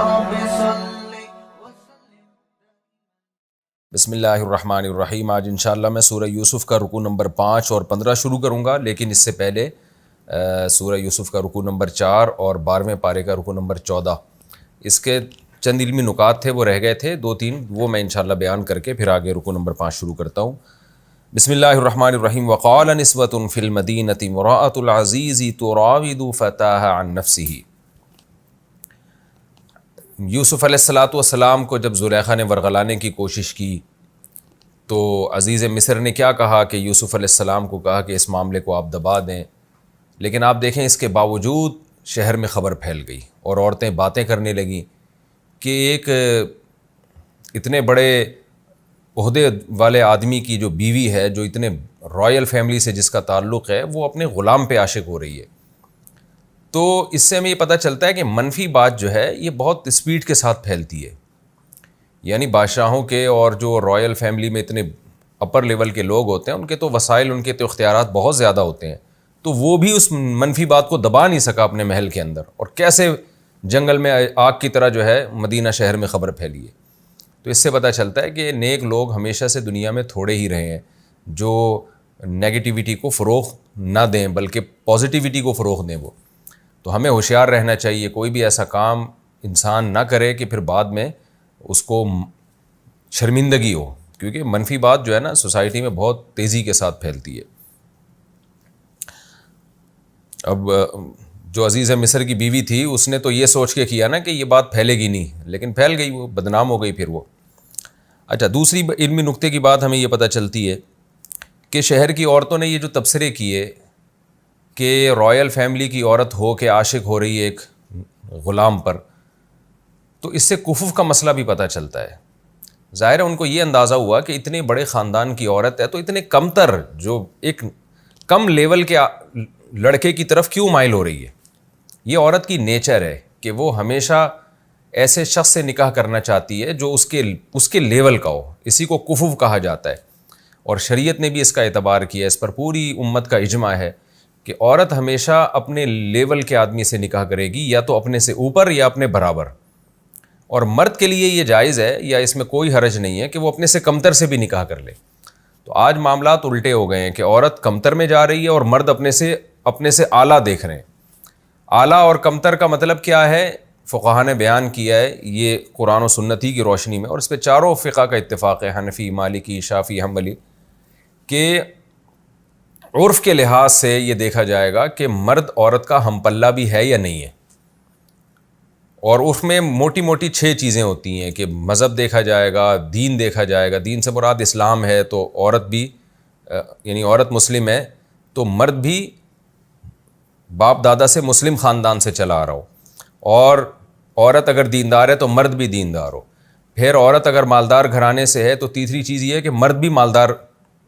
رب صل. بسم اللہ الرحمن الرحیم. آج انشاءاللہ میں سورہ یوسف کا رکوع نمبر 5 اور 15 شروع کروں گا، لیکن اس سے پہلے سورہ یوسف کا رکوع نمبر 4 اور 12ویں پارے کا رکوع نمبر 14، اس کے چند علمی نکات تھے، وہ رہ گئے تھے 2-3، وہ میں انشاءاللہ بیان کر کے پھر آگے رکوع نمبر 5 شروع کرتا ہوں. بسم اللہ الرحمن الرحیم. وقال نسوة فی المدینۃ امرأۃ العزیز تراود فتاها عن نفسہ. یوسف علیہ السلام کو جب زلیخا نے ورغلانے کی کوشش کی تو عزیز مصر نے کیا کہا کہ یوسف علیہ السلام کو کہا کہ اس معاملے کو آپ دبا دیں، لیکن آپ دیکھیں اس کے باوجود شہر میں خبر پھیل گئی اور عورتیں باتیں کرنے لگیں کہ ایک اتنے بڑے عہدے والے آدمی کی جو بیوی ہے، جو اتنے رائل فیملی سے جس کا تعلق ہے، وہ اپنے غلام پہ عاشق ہو رہی ہے. تو اس سے ہمیں یہ پتہ چلتا ہے کہ منفی بات جو ہے یہ بہت اسپیڈ کے ساتھ پھیلتی ہے. یعنی بادشاہوں کے اور جو رائل فیملی میں اتنے اپر لیول کے لوگ ہوتے ہیں، ان کے تو وسائل، ان کے تو اختیارات بہت زیادہ ہوتے ہیں، تو وہ بھی اس منفی بات کو دبا نہیں سکا اپنے محل کے اندر، اور کیسے جنگل میں آگ کی طرح جو ہے مدینہ شہر میں خبر پھیلی ہے. تو اس سے پتہ چلتا ہے کہ نیک لوگ ہمیشہ سے دنیا میں تھوڑے ہی رہے ہیں جو نیگیٹیوٹی کو فروغ نہ دیں بلکہ پازیٹیوٹی کو فروغ دیں. وہ تو ہمیں ہوشیار رہنا چاہیے، کوئی بھی ایسا کام انسان نہ کرے کہ پھر بعد میں اس کو شرمندگی ہو، کیونکہ منفی بات جو ہے نا سوسائٹی میں بہت تیزی کے ساتھ پھیلتی ہے. اب جو عزیز مصر کی بیوی تھی اس نے تو یہ سوچ کے کیا نا کہ یہ بات پھیلے گی نہیں، لیکن پھیل گئی، وہ بدنام ہو گئی پھر وہ. اچھا، دوسری علمی نقطے کی بات ہمیں یہ پتہ چلتی ہے کہ شہر کی عورتوں نے یہ جو تبصرے کیے کہ رائل فیملی کی عورت ہو کے عاشق ہو رہی ہے ایک غلام پر، تو اس سے کفف کا مسئلہ بھی پتہ چلتا ہے. ظاہر ہے ان کو یہ اندازہ ہوا کہ اتنے بڑے خاندان کی عورت ہے تو اتنے کمتر، جو ایک کم لیول کے لڑکے کی طرف کیوں مائل ہو رہی ہے. یہ عورت کی نیچر ہے کہ وہ ہمیشہ ایسے شخص سے نکاح کرنا چاہتی ہے جو اس کے لیول کا ہو. اسی کو کفف کہا جاتا ہے، اور شریعت نے بھی اس کا اعتبار کیا ہے. اس پر پوری امت کا اجماع ہے کہ عورت ہمیشہ اپنے لیول کے آدمی سے نکاح کرے گی، یا تو اپنے سے اوپر یا اپنے برابر. اور مرد کے لیے یہ جائز ہے، یا اس میں کوئی حرج نہیں ہے کہ وہ اپنے سے کمتر سے بھی نکاح کر لے. تو آج معاملات الٹے ہو گئے ہیں کہ عورت کمتر میں جا رہی ہے اور مرد اپنے سے اعلیٰ دیکھ رہے ہیں. اعلیٰ اور کمتر کا مطلب کیا ہے؟ فقہا نے بیان کیا ہے یہ قرآن و سنتی کی روشنی میں، اور اس پہ چاروں فقہ کا اتفاق ہے، حنفی، مالکی، شافعی، حنبلی، کہ عرف کے لحاظ سے یہ دیکھا جائے گا کہ مرد عورت کا ہم پلہ بھی ہے یا نہیں ہے. اور اس میں موٹی موٹی 6 چیزیں ہوتی ہیں کہ مذہب دیکھا جائے گا، دین دیکھا جائے گا. دین سے مراد اسلام ہے، تو عورت بھی یعنی عورت مسلم ہے تو مرد بھی باپ دادا سے مسلم خاندان سے چلا آ رہا ہو، اور عورت اگر دیندار ہے تو مرد بھی دیندار ہو. پھر عورت اگر مالدار گھرانے سے ہے تو تیسری چیز یہ ہے کہ مرد بھی مالدار،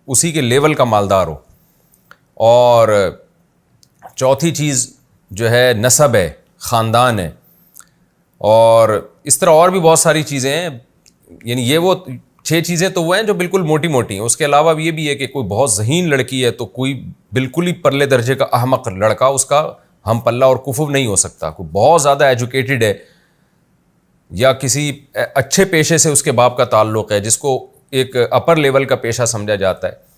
اسی کے لیول کا مالدار ہو. اور چوتھی چیز جو ہے نسب ہے، خاندان ہے. اور اس طرح اور بھی بہت ساری چیزیں ہیں. یعنی یہ وہ 6 چیزیں تو وہ ہیں جو بالکل موٹی موٹی ہیں. اس کے علاوہ یہ بھی ہے کہ کوئی بہت ذہین لڑکی ہے تو کوئی بالکل ہی پرلے درجے کا احمق لڑکا اس کا ہم پلہ اور کفو نہیں ہو سکتا. کوئی بہت زیادہ ایجوکیٹڈ ہے یا کسی اچھے پیشے سے اس کے باپ کا تعلق ہے جس کو ایک اپر لیول کا پیشہ سمجھا جاتا ہے،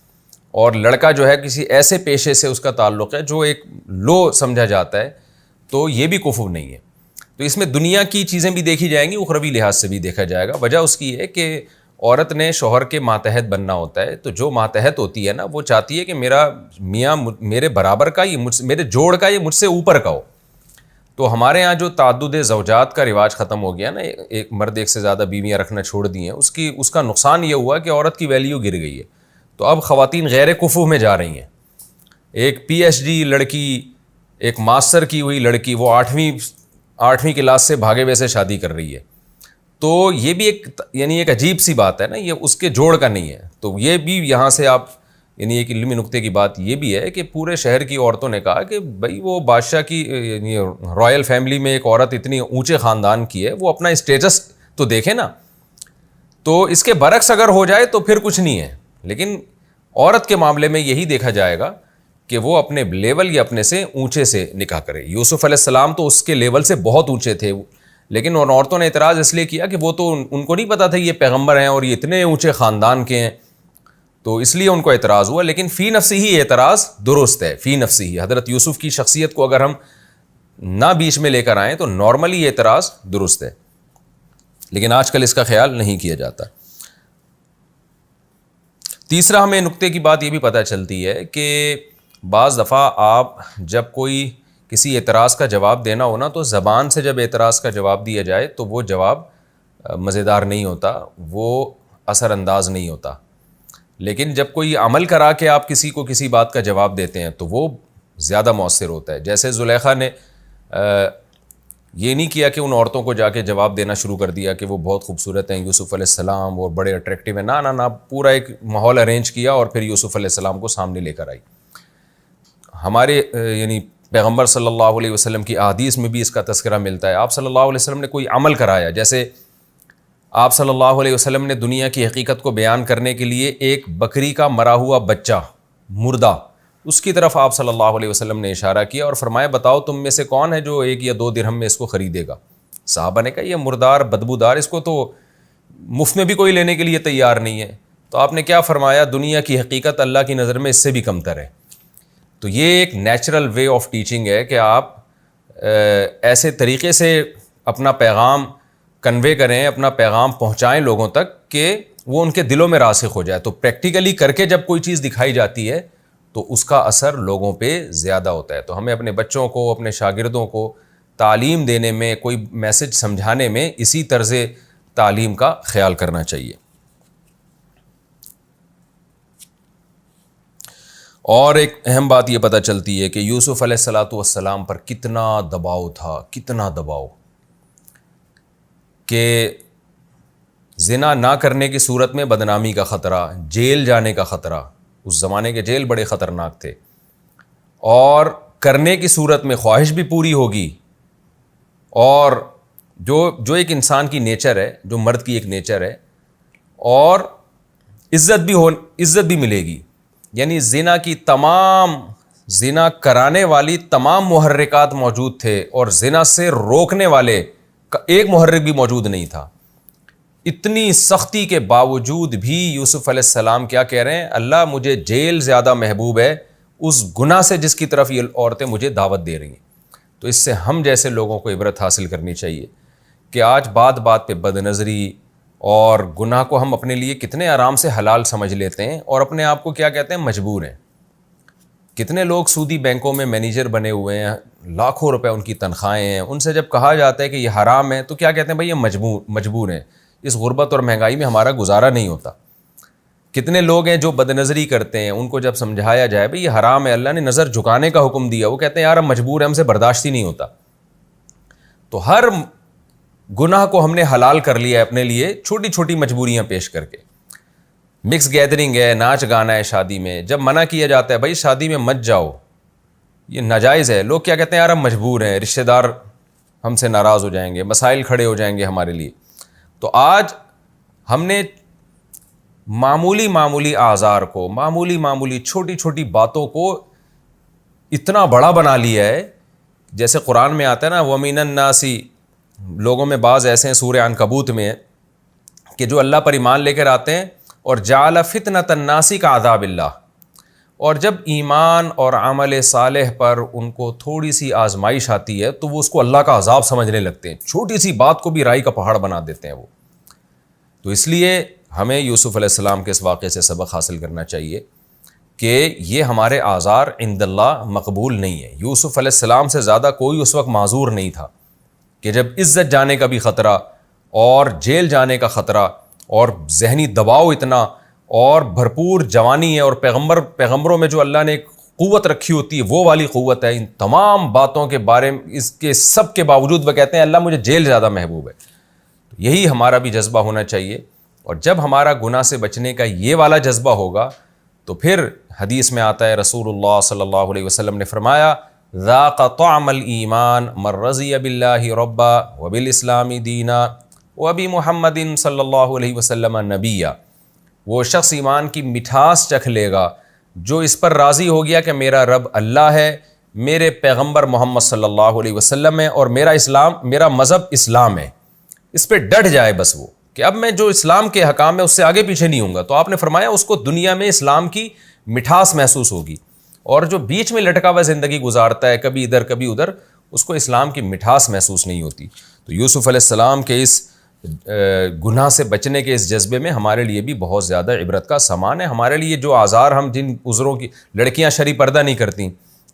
اور لڑکا جو ہے کسی ایسے پیشے سے اس کا تعلق ہے جو ایک لو سمجھا جاتا ہے، تو یہ بھی کفو نہیں ہے. تو اس میں دنیا کی چیزیں بھی دیکھی جائیں گی، اخروی لحاظ سے بھی دیکھا جائے گا. وجہ اس کی ہے کہ عورت نے شوہر کے ماتحت بننا ہوتا ہے، تو جو ماتحت ہوتی ہے نا وہ چاہتی ہے کہ میرا میاں میرے برابر کا، یہ میرے جوڑ کا، یہ مجھ سے اوپر کا ہو. تو ہمارے ہاں جو تعدد زوجات کا رواج ختم ہو گیا نا، ایک مرد ایک سے زیادہ بیویاں رکھنا چھوڑ دی ہیں، اس کا نقصان یہ ہوا کہ عورت کی ویلیو گر گئی ہے. تو اب خواتین غیر کفو میں جا رہی ہیں. ایک پی ایچ ڈی لڑکی، ایک ماسٹر کی ہوئی لڑکی، وہ 8ویں کلاس سے بھاگے ہوئے سے شادی کر رہی ہے. تو یہ بھی ایک عجیب سی بات ہے نا، یہ اس کے جوڑ کا نہیں ہے. تو یہ بھی یہاں سے آپ یعنی ایک علمی نقطے کی بات یہ بھی ہے کہ پورے شہر کی عورتوں نے کہا کہ بھائی وہ بادشاہ کی یعنی رائل فیملی میں ایک عورت اتنی اونچے خاندان کی ہے، وہ اپنا اسٹیٹس تو دیکھے نا. تو اس کے برعکس اگر ہو جائے تو پھر کچھ نہیں ہے. لیکن عورت کے معاملے میں یہی دیکھا جائے گا کہ وہ اپنے لیول یا اپنے سے اونچے سے نکاح کرے. یوسف علیہ السلام تو اس کے لیول سے بہت اونچے تھے، لیکن ان عورتوں نے اعتراض اس لیے کیا کہ وہ تو ان کو نہیں پتا تھا یہ پیغمبر ہیں اور یہ اتنے اونچے خاندان کے ہیں، تو اس لیے ان کو اعتراض ہوا. لیکن فی نفسی ہی اعتراض درست ہے، فی نفسی ہی. حضرت یوسف کی شخصیت کو اگر ہم نہ بیچ میں لے کر آئیں تو نارملی یہ اعتراض درست ہے، لیکن آج کل اس کا خیال نہیں کیا جاتا. تیسرا ہمیں نقطے کی بات یہ بھی پتہ چلتی ہے کہ بعض دفعہ آپ جب کوئی کسی اعتراض کا جواب دینا ہو نا، تو زبان سے جب اعتراض کا جواب دیا جائے تو وہ جواب مزیدار نہیں ہوتا، وہ اثر انداز نہیں ہوتا. لیکن جب کوئی عمل کرا کے آپ کسی کو کسی بات کا جواب دیتے ہیں تو وہ زیادہ مؤثر ہوتا ہے. جیسے زلیخا نے یہ نہیں کیا کہ ان عورتوں کو جا کے جواب دینا شروع کر دیا کہ وہ بہت خوبصورت ہیں یوسف علیہ السلام، وہ بڑے اٹریکٹیو ہیں، نہ پورا ایک ماحول ارینج کیا اور پھر یوسف علیہ السلام کو سامنے لے کر آئی. ہمارے یعنی پیغمبر صلی اللہ علیہ وسلم کی احادیث میں بھی اس کا تذکرہ ملتا ہے. آپ صلی اللہ علیہ وسلم نے کوئی عمل کرایا، جیسے آپ صلی اللہ علیہ وسلم نے دنیا کی حقیقت کو بیان کرنے کے لیے ایک بکری کا مرا ہوا بچہ مردہ، اس کی طرف آپ صلی اللہ علیہ وسلم نے اشارہ کیا اور فرمایا بتاؤ تم میں سے کون ہے جو 1 یا 2 درہم میں اس کو خریدے گا. صحابہ نے کہا یہ مردار بدبودار، اس کو تو مفت میں بھی کوئی لینے کے لیے تیار نہیں ہے. تو آپ نے کیا فرمایا، دنیا کی حقیقت اللہ کی نظر میں اس سے بھی کمتر ہے. تو یہ ایک نیچرل وے آف ٹیچنگ ہے کہ آپ ایسے طریقے سے اپنا پیغام کنوے کریں، اپنا پیغام پہنچائیں لوگوں تک کہ وہ ان کے دلوں میں راسخ ہو جائے. تو پریکٹیکلی کر کے جب کوئی چیز دکھائی جاتی ہے تو اس کا اثر لوگوں پہ زیادہ ہوتا ہے. تو ہمیں اپنے بچوں کو، اپنے شاگردوں کو تعلیم دینے میں، کوئی میسج سمجھانے میں اسی طرز تعلیم کا خیال کرنا چاہیے. اور ایک اہم بات یہ پتہ چلتی ہے کہ یوسف علیہ السلام پر کتنا دباؤ تھا، کتنا دباؤ، کہ زنا نہ کرنے کی صورت میں بدنامی کا خطرہ، جیل جانے کا خطرہ. اس زمانے کے جیل بڑے خطرناک تھے. اور کرنے کی صورت میں خواہش بھی پوری ہوگی، اور جو ایک انسان کی نیچر ہے، جو مرد کی ایک نیچر ہے، اور عزت بھی ملے گی. یعنی زنا کرانے والی تمام محرکات موجود تھے اور زنا سے روکنے والے کا ایک محرک بھی موجود نہیں تھا. اتنی سختی کے باوجود بھی یوسف علیہ السلام کیا کہہ رہے ہیں، اللہ مجھے جیل زیادہ محبوب ہے اس گناہ سے جس کی طرف یہ عورتیں مجھے دعوت دے رہی ہیں. تو اس سے ہم جیسے لوگوں کو عبرت حاصل کرنی چاہیے کہ آج بات بات پہ بد نظری اور گناہ کو ہم اپنے لیے کتنے آرام سے حلال سمجھ لیتے ہیں اور اپنے آپ کو کیا کہتے ہیں، مجبور ہیں. کتنے لوگ سودی بینکوں میں مینیجر بنے ہوئے ہیں، لاکھوں روپے ان کی تنخواہیں ہیں، ان سے جب کہا جاتا ہے کہ یہ حرام ہے تو کیا کہتے ہیں، بھائی یہ مجبور ہیں، اس غربت اور مہنگائی میں ہمارا گزارا نہیں ہوتا. کتنے لوگ ہیں جو بد نظری کرتے ہیں، ان کو جب سمجھایا جائے بھئی یہ حرام ہے، اللہ نے نظر جھکانے کا حکم دیا، وہ کہتے ہیں یار ہم مجبور ہیں، ہم سے برداشت ہی نہیں ہوتا. تو ہر گناہ کو ہم نے حلال کر لیا ہے اپنے لیے، چھوٹی چھوٹی مجبوریاں پیش کر کے. مکس گیدرنگ ہے، ناچ گانا ہے شادی میں، جب منع کیا جاتا ہے بھائی شادی میں مت جاؤ، یہ ناجائز ہے، لوگ کیا کہتے ہیں یار ہم مجبور ہیں، رشتہ دار ہم سے ناراض ہو جائیں گے، مسائل کھڑے ہو جائیں گے ہمارے لیے. تو آج ہم نے معمولی اعذار کو، معمولی چھوٹی چھوٹی باتوں کو اتنا بڑا بنا لیا ہے. جیسے قرآن میں آتا ہے نا، وَمِنَ النَّاسِ، لوگوں میں بعض ایسے ہیں، سورہ عنکبوت میں ہے کہ جو اللہ پر ایمان لے کر آتے ہیں اور جعل فتنۃ الناس کعذاب اللہ، اور جب ایمان اور عمل صالح پر ان کو تھوڑی سی آزمائش آتی ہے تو وہ اس کو اللہ کا عذاب سمجھنے لگتے ہیں، چھوٹی سی بات کو بھی رائی کا پہاڑ بنا دیتے ہیں وہ. تو اس لیے ہمیں یوسف علیہ السلام کے اس واقعے سے سبق حاصل کرنا چاہیے کہ یہ ہمارے اعذار عند اللہ مقبول نہیں ہے. یوسف علیہ السلام سے زیادہ کوئی اس وقت معذور نہیں تھا کہ جب عزت جانے کا بھی خطرہ اور جیل جانے کا خطرہ اور ذہنی دباؤ اتنا اور بھرپور جوانی ہے، اور پیغمبروں میں جو اللہ نے قوت رکھی ہوتی ہے وہ والی قوت ہے. ان تمام باتوں کے بارے میں، اس کے سب کے باوجود وہ کہتے ہیں اللہ مجھے جیل زیادہ محبوب ہے. یہی ہمارا بھی جذبہ ہونا چاہیے. اور جب ہمارا گناہ سے بچنے کا یہ والا جذبہ ہوگا تو پھر حدیث میں آتا ہے، رسول اللہ صلی اللہ علیہ وسلم نے فرمایا ذاق طعم الایمان من رضی باللہ ربا وبالاسلام دینا وبمحمد صلی اللہ علیہ وسلم نبیا. وہ شخص ایمان کی مٹھاس چکھ لے گا جو اس پر راضی ہو گیا کہ میرا رب اللہ ہے، میرے پیغمبر محمد صلی اللہ علیہ وسلم ہے اور میرا مذہب اسلام ہے، اس پہ ڈٹ جائے بس وہ کہ اب میں جو اسلام کے حکام ہے اس سے آگے پیچھے نہیں ہوں گا، تو آپ نے فرمایا اس کو دنیا میں اسلام کی مٹھاس محسوس ہوگی، اور جو بیچ میں لٹکا ہوا زندگی گزارتا ہے کبھی ادھر کبھی ادھر، اس کو اسلام کی مٹھاس محسوس نہیں ہوتی۔ تو یوسف علیہ السلام کے اس گناہ سے بچنے کے اس جذبے میں ہمارے لیے بھی بہت زیادہ عبرت کا سامان ہے۔ ہمارے لیے جو آزار ہم جن عذروں کی، لڑکیاں شرعی پردہ نہیں کرتیں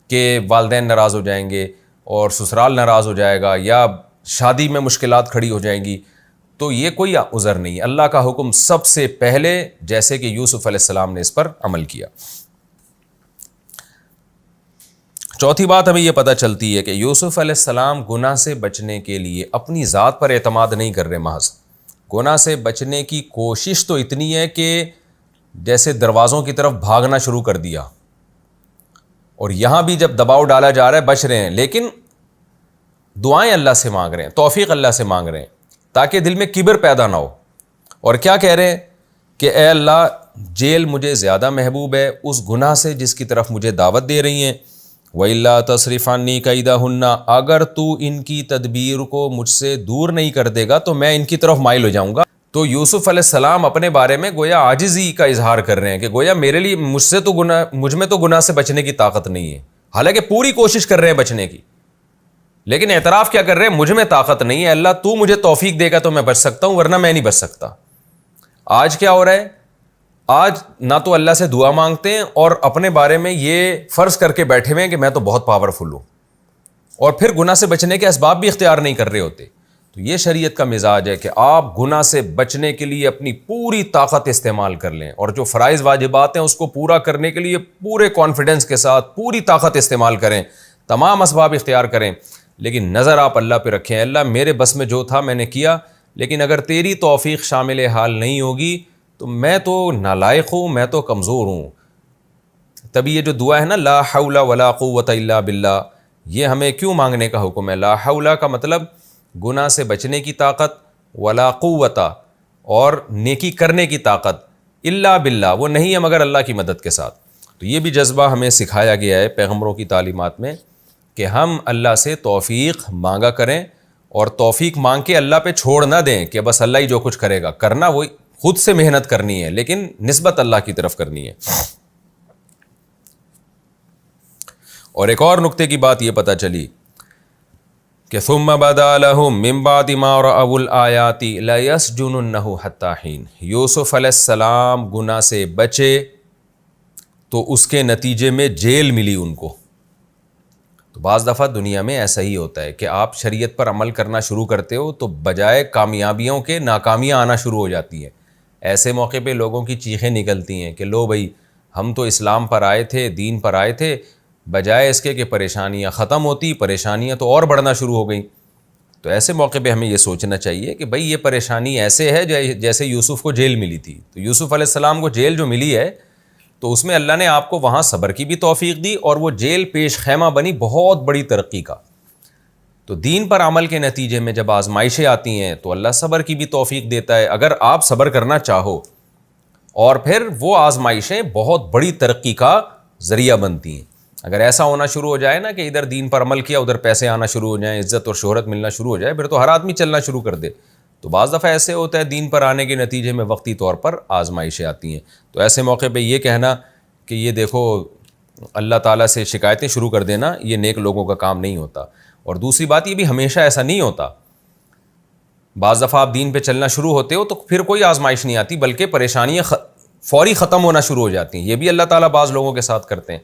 کہ والدین ناراض ہو جائیں گے اور سسرال ناراض ہو جائے گا یا شادی میں مشکلات کھڑی ہو جائیں گی، تو یہ کوئی عذر نہیں ہے۔ اللہ کا حکم سب سے پہلے، جیسے کہ یوسف علیہ السلام نے اس پر عمل کیا۔ چوتھی بات ہمیں یہ پتہ چلتی ہے کہ یوسف علیہ السلام گناہ سے بچنے کے لیے اپنی ذات پر اعتماد نہیں کر رہے، محض گناہ سے بچنے کی کوشش تو اتنی ہے کہ جیسے دروازوں کی طرف بھاگنا شروع کر دیا، اور یہاں بھی جب دباؤ ڈالا جا رہا ہے بچ رہے ہیں، لیکن دعائیں اللہ سے مانگ رہے ہیں، توفیق اللہ سے مانگ رہے ہیں تاکہ دل میں کبر پیدا نہ ہو۔ اور کیا کہہ رہے ہیں کہ اے اللہ، جیل مجھے زیادہ محبوب ہے اس گناہ سے جس کی طرف مجھے دعوت دے رہی ہیں۔ وَإِلَّا تَصْرِفْ عَنِّي كَيْدَهُنَّ، اگر تو ان کی تدبیر کو مجھ سے دور نہیں کر دے گا تو میں ان کی طرف مائل ہو جاؤں گا۔ تو یوسف علیہ السلام اپنے بارے میں گویا عاجزی کا اظہار کر رہے ہیں کہ گویا میرے لیے مجھ میں تو گناہ سے بچنے کی طاقت نہیں ہے، حالانکہ پوری کوشش کر رہے ہیں بچنے کی، لیکن اعتراف کیا کر رہے ہیں، مجھ میں طاقت نہیں ہے، اللہ تو مجھے توفیق دے گا تو میں بچ سکتا ہوں، ورنہ میں نہیں بچ سکتا۔ آج کیا ہو رہا ہے، آج نہ تو اللہ سے دعا مانگتے ہیں اور اپنے بارے میں یہ فرض کر کے بیٹھے ہوئے ہیں کہ میں تو بہت پاورفل ہوں، اور پھر گناہ سے بچنے کے اسباب بھی اختیار نہیں کر رہے ہوتے۔ تو یہ شریعت کا مزاج ہے کہ آپ گناہ سے بچنے کے لیے اپنی پوری طاقت استعمال کر لیں، اور جو فرائض واجبات ہیں اس کو پورا کرنے کے لیے پورے کانفیڈنس کے ساتھ پوری طاقت استعمال کریں، تمام اسباب اختیار کریں، لیکن نظر آپ اللہ پہ رکھیں، اللہ میرے بس میں جو تھا میں نے کیا، لیکن اگر تیری توفیق شامل حال نہیں ہوگی تو میں تو نالائق ہوں، میں تو کمزور ہوں۔ تبھی یہ جو دعا ہے نا، لا حول ولا قوت الا باللہ، یہ ہمیں کیوں مانگنے کا حکم ہے؟ لا حول کا مطلب گناہ سے بچنے کی طاقت، ولا قوت اور نیکی کرنے کی طاقت، الا باللہ وہ نہیں ہے مگر اللہ کی مدد کے ساتھ۔ تو یہ بھی جذبہ ہمیں سکھایا گیا ہے پیغمبروں کی تعلیمات میں کہ ہم اللہ سے توفیق مانگا کریں، اور توفیق مانگ کے اللہ پہ چھوڑ نہ دیں کہ بس اللہ ہی جو کچھ کرے گا، کرنا وہی خود سے محنت کرنی ہے لیکن نسبت اللہ کی طرف کرنی ہے۔ اور ایک اور نقطے کی بات یہ پتہ چلی کہ ثم بدا لهم من بعد ما رأوا الآیات لیسجننہ حتی حین، یوسف علیہ السلام گناہ سے بچے تو اس کے نتیجے میں جیل ملی ان کو۔ تو بعض دفعہ دنیا میں ایسا ہی ہوتا ہے کہ آپ شریعت پر عمل کرنا شروع کرتے ہو تو بجائے کامیابیوں کے ناکامیاں آنا شروع ہو جاتی ہیں۔ ایسے موقع پہ لوگوں کی چیخیں نکلتی ہیں کہ لو بھائی، ہم تو اسلام پر آئے تھے، دین پر آئے تھے، بجائے اس کے کہ پریشانیاں ختم ہوتی، پریشانیاں تو اور بڑھنا شروع ہو گئیں۔ تو ایسے موقع پہ ہمیں یہ سوچنا چاہیے کہ بھائی یہ پریشانی ایسے ہے جیسے یوسف کو جیل ملی تھی۔ تو یوسف علیہ السلام کو جیل جو ملی ہے تو اس میں اللہ نے آپ کو وہاں صبر کی بھی توفیق دی، اور وہ جیل پیش خیمہ بنی بہت بڑی ترقی کا۔ تو دین پر عمل کے نتیجے میں جب آزمائشیں آتی ہیں تو اللہ صبر کی بھی توفیق دیتا ہے، اگر آپ صبر کرنا چاہو، اور پھر وہ آزمائشیں بہت بڑی ترقی کا ذریعہ بنتی ہیں۔ اگر ایسا ہونا شروع ہو جائے نا کہ ادھر دین پر عمل کیا ادھر پیسے آنا شروع ہو جائیں، عزت اور شہرت ملنا شروع ہو جائے، پھر تو ہر آدمی چلنا شروع کر دے۔ تو بعض دفعہ ایسے ہوتا ہے دین پر آنے کے نتیجے میں وقتی طور پر آزمائشیں آتی ہیں، تو ایسے موقع پہ یہ کہنا کہ یہ دیکھو اللہ تعالیٰ سے شکایتیں شروع کر دینا، یہ نیک لوگوں کا کام نہیں ہوتا۔ اور دوسری بات یہ بھی ہمیشہ ایسا نہیں ہوتا، بعض دفعہ آپ دین پہ چلنا شروع ہوتے ہو تو پھر کوئی آزمائش نہیں آتی بلکہ پریشانیاں فوری ختم ہونا شروع ہو جاتی ہیں۔ یہ بھی اللہ تعالیٰ بعض لوگوں کے ساتھ کرتے ہیں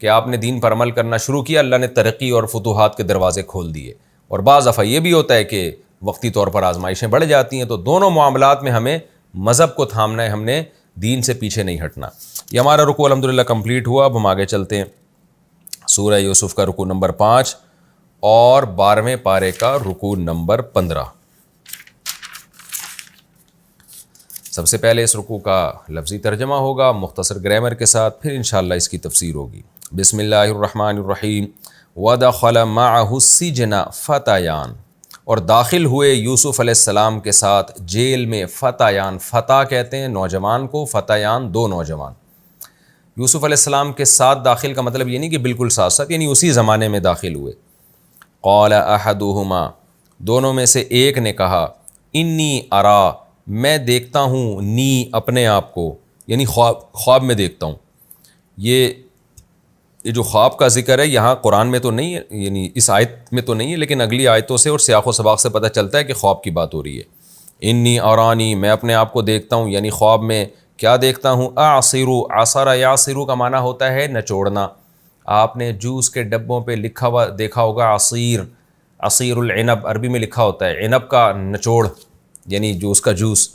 کہ آپ نے دین پر عمل کرنا شروع کیا، اللہ نے ترقی اور فتوحات کے دروازے کھول دیے، اور بعض دفعہ یہ بھی ہوتا ہے کہ وقتی طور پر آزمائشیں بڑھ جاتی ہیں۔ تو دونوں معاملات میں ہمیں مذہب کو تھامنا ہے، ہم نے دین سے پیچھے نہیں ہٹنا۔ یہ ہمارا رکوع الحمدللہ کمپلیٹ ہوا۔ اب ہم آگے چلتے ہیں سورہ یوسف کا رکوع نمبر 5 اور 12ویں پارے کا رکوع نمبر 15۔ سب سے پہلے اس رکوع کا لفظی ترجمہ ہوگا مختصر گرامر کے ساتھ، پھر انشاءاللہ اس کی تفسیر ہوگی۔ بسم اللہ الرحمن الرحیم۔ وَدَخَلَ مَعَهُ السِّجْنَ فَتَيَانِ، اور داخل ہوئے یوسف علیہ السلام کے ساتھ جیل میں فتیان، فتح کہتے ہیں نوجوان کو، فتیان دو نوجوان۔ یوسف علیہ السلام کے ساتھ داخل کا مطلب یہ نہیں کہ بالکل ساتھ ساتھ، یعنی اسی زمانے میں داخل ہوئے. قال احدہما، دونوں میں سے ایک نے کہا، انی ارا، میں دیکھتا ہوں، نی اپنے آپ کو، یعنی خواب میں دیکھتا ہوں. یہ جو خواب کا ذکر ہے یہاں قرآن میں تو نہیں ہے، یعنی اس آیت میں تو نہیں ہے، لیکن اگلی آیتوں سے اور سیاق و سباق سے پتہ چلتا ہے کہ خواب کی بات ہو رہی ہے. انی ارانی، میں اپنے آپ کو دیکھتا ہوں، یعنی خواب میں کیا دیکھتا ہوں؟ اعصرو، عصر یعصرو کا معنی ہوتا ہے نچوڑنا. آپ نے جوس کے ڈبوں پہ لکھا ہوا دیکھا ہوگا عصیر، عصیر العنب عربی میں لکھا ہوتا ہے، عنب کا نچوڑ یعنی جوس کا جوس.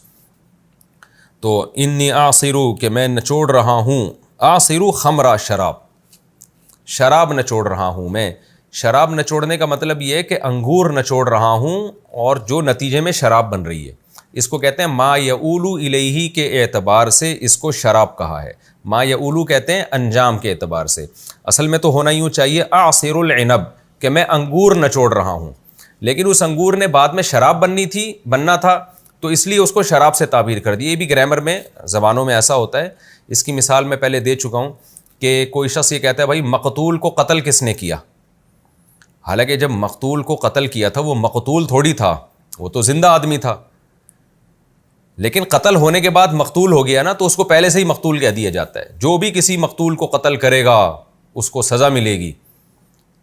تو انی اعصرو کہ میں نچوڑ رہا ہوں، اعصرو خمرہ شراب، شراب نچوڑ رہا ہوں میں. شراب نچوڑنے کا مطلب یہ ہے کہ انگور نچوڑ رہا ہوں اور جو نتیجے میں شراب بن رہی ہے. اس کو کہتے ہیں ما یعولو الیہ کے اعتبار سے اس کو شراب کہا ہے. ما یعولو کہتے ہیں انجام کے اعتبار سے. اصل میں تو ہونا یوں چاہیے اعصر العنب کہ میں انگور نچوڑ رہا ہوں، لیکن اس انگور نے بعد میں شراب بننا تھا تو اس لیے اس کو شراب سے تعبیر کر دی. یہ بھی گرامر میں زبانوں میں ایسا ہوتا ہے. اس کی مثال میں پہلے دے چکا ہوں کہ کوئی شخص یہ کہتا ہے بھائی مقتول کو قتل کس نے کیا؟ حالانکہ جب مقتول کو قتل کیا تھا وہ مقتول تھوڑی تھا، وہ تو زندہ آدمی تھا، لیکن قتل ہونے کے بعد مقتول ہو گیا نا، تو اس کو پہلے سے ہی مقتول کہہ دیا جاتا ہے. جو بھی کسی مقتول کو قتل کرے گا اس کو سزا ملے گی.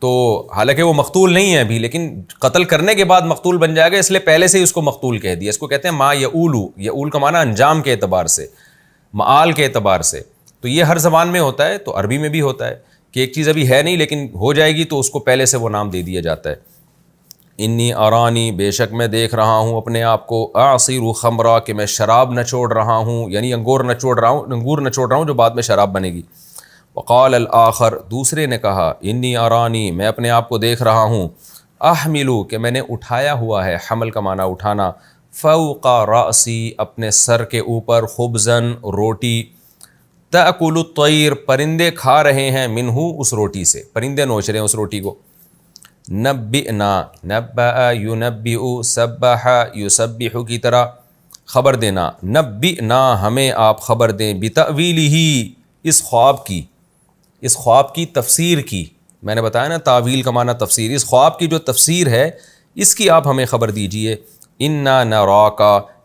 تو حالانکہ وہ مقتول نہیں ہے ابھی، لیکن قتل کرنے کے بعد مقتول بن جائے گا، اس لیے پہلے سے ہی اس کو مقتول کہہ دیا. اس کو کہتے ہیں ما یعولو، یعول کا معنی انجام کے اعتبار سے، معال کے اعتبار سے. تو یہ ہر زبان میں ہوتا ہے، تو عربی میں بھی ہوتا ہے کہ ایک چیز ابھی ہے نہیں لیکن ہو جائے گی تو اس کو پہلے سے وہ نام دے دیا جاتا ہے. انی ارانی، بے شک میں دیکھ رہا ہوں اپنے آپ کو، اعصر خمرہ کہ میں شراب نچوڑ رہا ہوں، یعنی انگور نچوڑ رہا ہوں جو بعد میں شراب بنے گی. وقال الآخر، دوسرے نے کہا، انی ارانی، میں اپنے آپ کو دیکھ رہا ہوں، احملو کہ میں نے اٹھایا ہوا ہے، حمل کا معنی اٹھانا، فوق رأسی اپنے سر کے اوپر، خبزن روٹی، تأکل الطیر پرندے کھا رہے ہیں، منہ اس روٹی سے، پرندے نوچ رہے ہیں اس روٹی کو. نبئنا، نبأ ینبئ، سبح یسبح کی طرح خبر دینا. نبئنا ہمیں آپ خبر دیں، بتأویلہ اس خواب کی تفسیر کی. میں نے بتایا نا تاویل کا معنی تفسیر، اس خواب کی جو تفسیر ہے اس کی آپ ہمیں خبر دیجئے. انا نراک،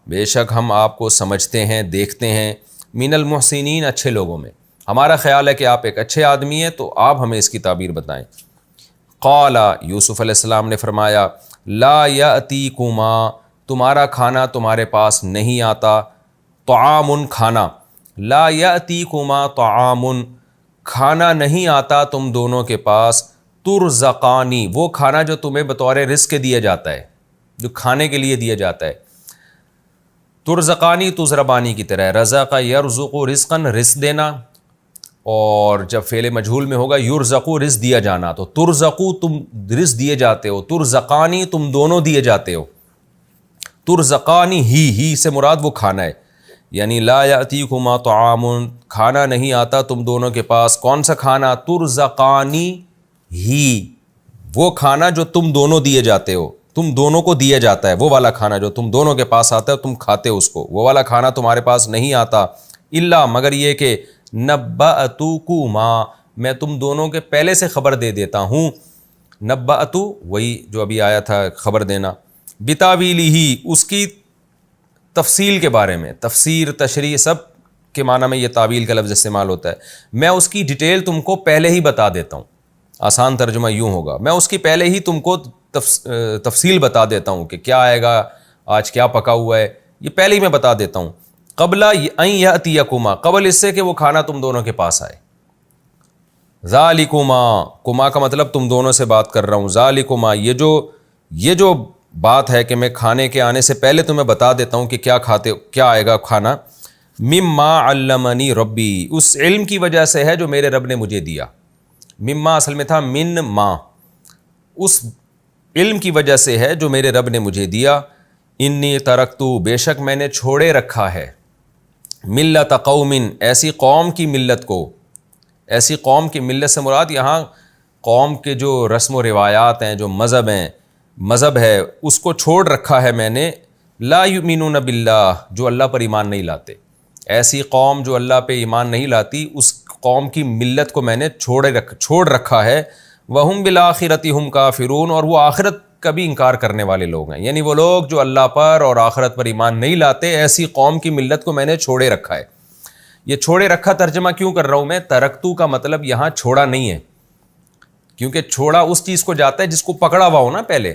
بے شک ہم آپ کو سمجھتے ہیں دیکھتے ہیں، من المحسنین اچھے لوگوں میں، ہمارا خیال ہے کہ آپ ایک اچھے آدمی ہیں، تو آپ ہمیں اس کی تعبیر بتائیں. قال، یوسف علیہ السلام نے فرمایا، لا یأتیکما، تمہارا کھانا تمہارے پاس نہیں آتا، طعام کھانا، لا یأتیکما طعام کھانا نہیں آتا تم دونوں کے پاس، ترزقانی وہ کھانا جو تمہیں بطور رزق دیا جاتا ہے، جو کھانے کے لیے دیا جاتا ہے. ترزقانی تزربانی کی طرح، رزق یرزق رزقاً رزق دینا، اور جب فعل مجہول میں ہوگا یرزقو رزق دیا جانا، تو ترزقو تم رزق دیے جاتے ہو، ترزقانی تم دونوں دیے جاتے ہو. ترزقانی ہی سے مراد وہ کھانا ہے، یعنی لا یأتیکما طعام کھانا نہیں آتا تم دونوں کے پاس. کون سا کھانا؟ ترزقانی ہی وہ کھانا جو تم دونوں دیے جاتے ہو، تم دونوں کو دیا جاتا ہے، وہ والا کھانا جو تم دونوں کے پاس آتا ہے تم کھاتے ہو اس کو، وہ والا کھانا تمہارے پاس نہیں آتا. الا مگر یہ کہ نبأتکما میں تم دونوں کے پہلے سے خبر دے دیتا ہوں. نبأتو وہی جو ابھی آیا تھا خبر دینا، بتاویلہ اس کی تفصیل کے بارے میں، تفسیر تشریح سب کے معنی میں یہ تعویل کا لفظ استعمال ہوتا ہے. میں اس کی ڈیٹیل تم کو پہلے ہی بتا دیتا ہوں. آسان ترجمہ یوں ہوگا، میں اس کی پہلے ہی تم کو تفصیل بتا دیتا ہوں کہ کیا آئے گا، آج کیا پکا ہوا ہے، یہ پہلے ہی میں بتا دیتا ہوں. قبل ان یأتیکما، قبل اس سے کہ وہ کھانا تم دونوں کے پاس آئے. ذالکما، کما کا مطلب تم دونوں سے بات کر رہا ہوں. ذالکما یہ جو بات ہے کہ میں کھانے کے آنے سے پہلے تمہیں بتا دیتا ہوں کہ کیا آئے گا کھانا. مما علمنی ربی، اس علم کی وجہ سے ہے جو میرے رب نے مجھے دیا. مما اصل میں تھا من ما، اس علم کی وجہ سے ہے جو میرے رب نے مجھے دیا. انی ترکتو، بے شک میں نے چھوڑے رکھا ہے، ملت قوم، ایسی قوم کی ملت کو. ایسی قوم کی ملت سے مراد یہاں قوم کے جو رسم و روایات ہیں، جو مذہب ہے اس کو چھوڑ رکھا ہے میں نے. لا یؤمنون باللہ، جو اللہ پر ایمان نہیں لاتے. ایسی قوم جو اللہ پہ ایمان نہیں لاتی، اس قوم کی ملت کو میں نے چھوڑ رکھا ہے، وَهُمْ بِالْآخِرَةِ هُمْ كَافِرُونَ، اور وہ آخرت کا بھی انکار کرنے والے لوگ ہیں، یعنی وہ لوگ جو اللہ پر اور آخرت پر ایمان نہیں لاتے، ایسی قوم کی ملت کو میں نے چھوڑے رکھا ہے۔ یہ چھوڑے رکھا ترجمہ کیوں کر رہا ہوں میں؟ ترکتو کا مطلب یہاں چھوڑا نہیں ہے، کیونکہ چھوڑا اس چیز کو جاتا ہے جس کو پکڑا ہوا ہو نا پہلے۔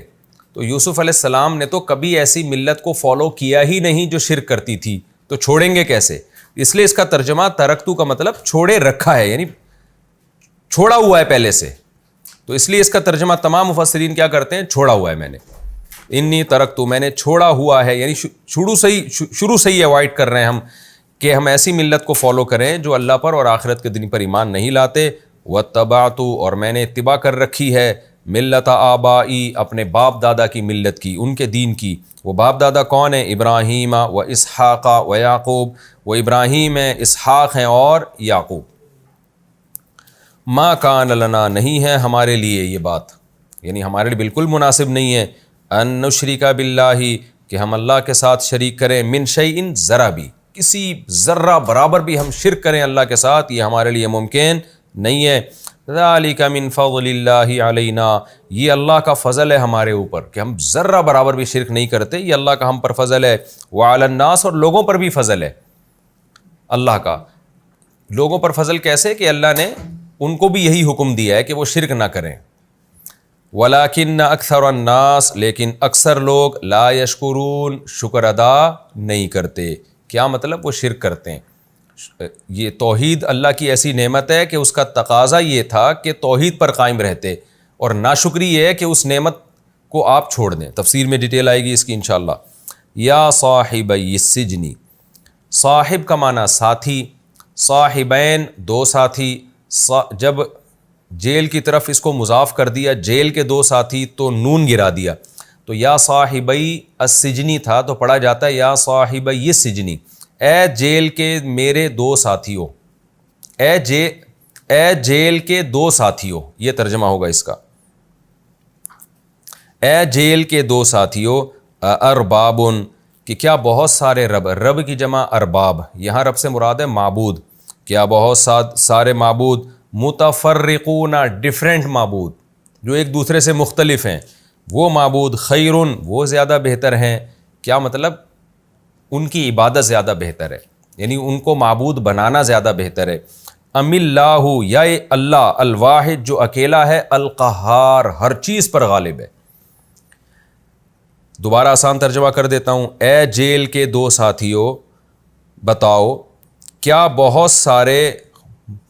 تو یوسف علیہ السلام نے تو کبھی ایسی ملت کو فالو کیا ہی نہیں جو شرک کرتی تھی، تو چھوڑیں گے کیسے؟ اس لیے اس کا ترجمہ ترکتو کا مطلب چھوڑے رکھا ہے، یعنی چھوڑا ہوا ہے پہلے سے۔ تو اس لیے اس کا ترجمہ تمام مفسرین کیا کرتے ہیں؟ چھوڑا ہوا ہے میں نے، انی ترکتو، میں نے چھوڑا ہوا ہے، یعنی شروع سے ہی اوائڈ کر رہے ہیں ہم کہ ہم ایسی ملت کو فالو کریں جو اللہ پر اور آخرت کے دن پر ایمان نہیں لاتے۔ واتبعت، اور میں نے اتباع کر رکھی ہے، ملت آبائی، اپنے باپ دادا کی ملت کی، ان کے دین کی۔ وہ باپ دادا کون ہیں؟ ابراہیم و اسحاق و یعقوب، وہ ابراہیم ہیں، اسحاق ہیں اور یعقوب۔ ما کان لنا، نہیں ہے ہمارے لیے یہ بات، یعنی ہمارے لیے بالکل مناسب نہیں ہے، ان نشرک باللہ، کہ ہم اللہ کے ساتھ شریک کریں، من شیء، ذرا بھی، کسی ذرہ برابر بھی ہم شرک کریں اللہ کے ساتھ، یہ ہمارے لیے ممکن نہیں ہے۔ ذالک من فضل اللہ علینا، یہ اللہ کا فضل ہے ہمارے اوپر کہ ہم ذرہ برابر بھی شرک نہیں کرتے، یہ اللہ کا ہم پر فضل ہے۔ وعلی الناس، اور لوگوں پر بھی فضل ہے اللہ کا۔ لوگوں پر فضل کیسے؟ کہ اللہ نے ان کو بھی یہی حکم دیا ہے کہ وہ شرک نہ کریں۔ ولیکن اکثر الناس، لیکن اکثر لوگ، لا یشکرون، شکر ادا نہیں کرتے۔ کیا مطلب؟ وہ شرک کرتے ہیں۔ یہ توحید اللہ کی ایسی نعمت ہے کہ اس کا تقاضا یہ تھا کہ توحید پر قائم رہتے، اور ناشکری یہ ہے کہ اس نعمت کو آپ چھوڑ دیں۔ تفسیر میں ڈیٹیل آئے گی اس کی انشاءاللہ۔ یا صاحبی السجن، صاحب کا معنی ساتھی، صاحبین دو ساتھی، جب جیل کی طرف اس کو مضاف کر دیا، جیل کے دو ساتھی، تو نون گرا دیا، تو یا صاحبی السجنی تھا تو پڑھا جاتا ہے یا صاحبی السجنی، اے جیل کے میرے دو ساتھیوں، اے جیل کے دو ساتھیوں، یہ ترجمہ ہوگا اس کا، اے جیل کے دو ساتھیوں، ارباب، کہ کیا بہت سارے رب، رب کی جمع ارباب، یہاں رب سے مراد ہے معبود، کیا بہت سارے معبود، متفرقون، ڈفرینٹ معبود جو ایک دوسرے سے مختلف ہیں، وہ معبود، خیرن، وہ زیادہ بہتر ہیں۔ کیا مطلب؟ ان کی عبادت زیادہ بہتر ہے، یعنی ان کو معبود بنانا زیادہ بہتر ہے۔ ام اللہ، یا اللہ، الواحد، جو اکیلا ہے، القہار، ہر چیز پر غالب ہے۔ دوبارہ آسان ترجمہ کر دیتا ہوں، اے جیل کے دو ساتھیوں، بتاؤ کیا بہت سارے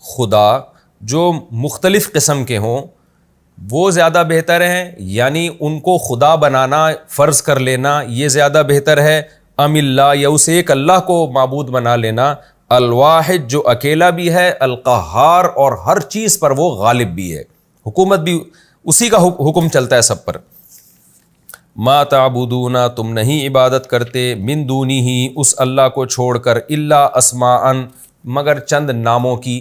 خدا جو مختلف قسم کے ہوں وہ زیادہ بہتر ہیں، یعنی ان کو خدا بنانا، فرض کر لینا، یہ زیادہ بہتر ہے، ام اللہ، یا اسے ایک اللہ کو معبود بنا لینا، الواحد، جو اکیلا بھی ہے، القہار، اور ہر چیز پر وہ غالب بھی ہے، حکومت بھی اسی کا حکم چلتا ہے سب پر۔ ما تعبدون، تم نہیں عبادت کرتے، من دونہ، اس اللہ کو چھوڑ کر، الا اسماء، مگر چند ناموں کی،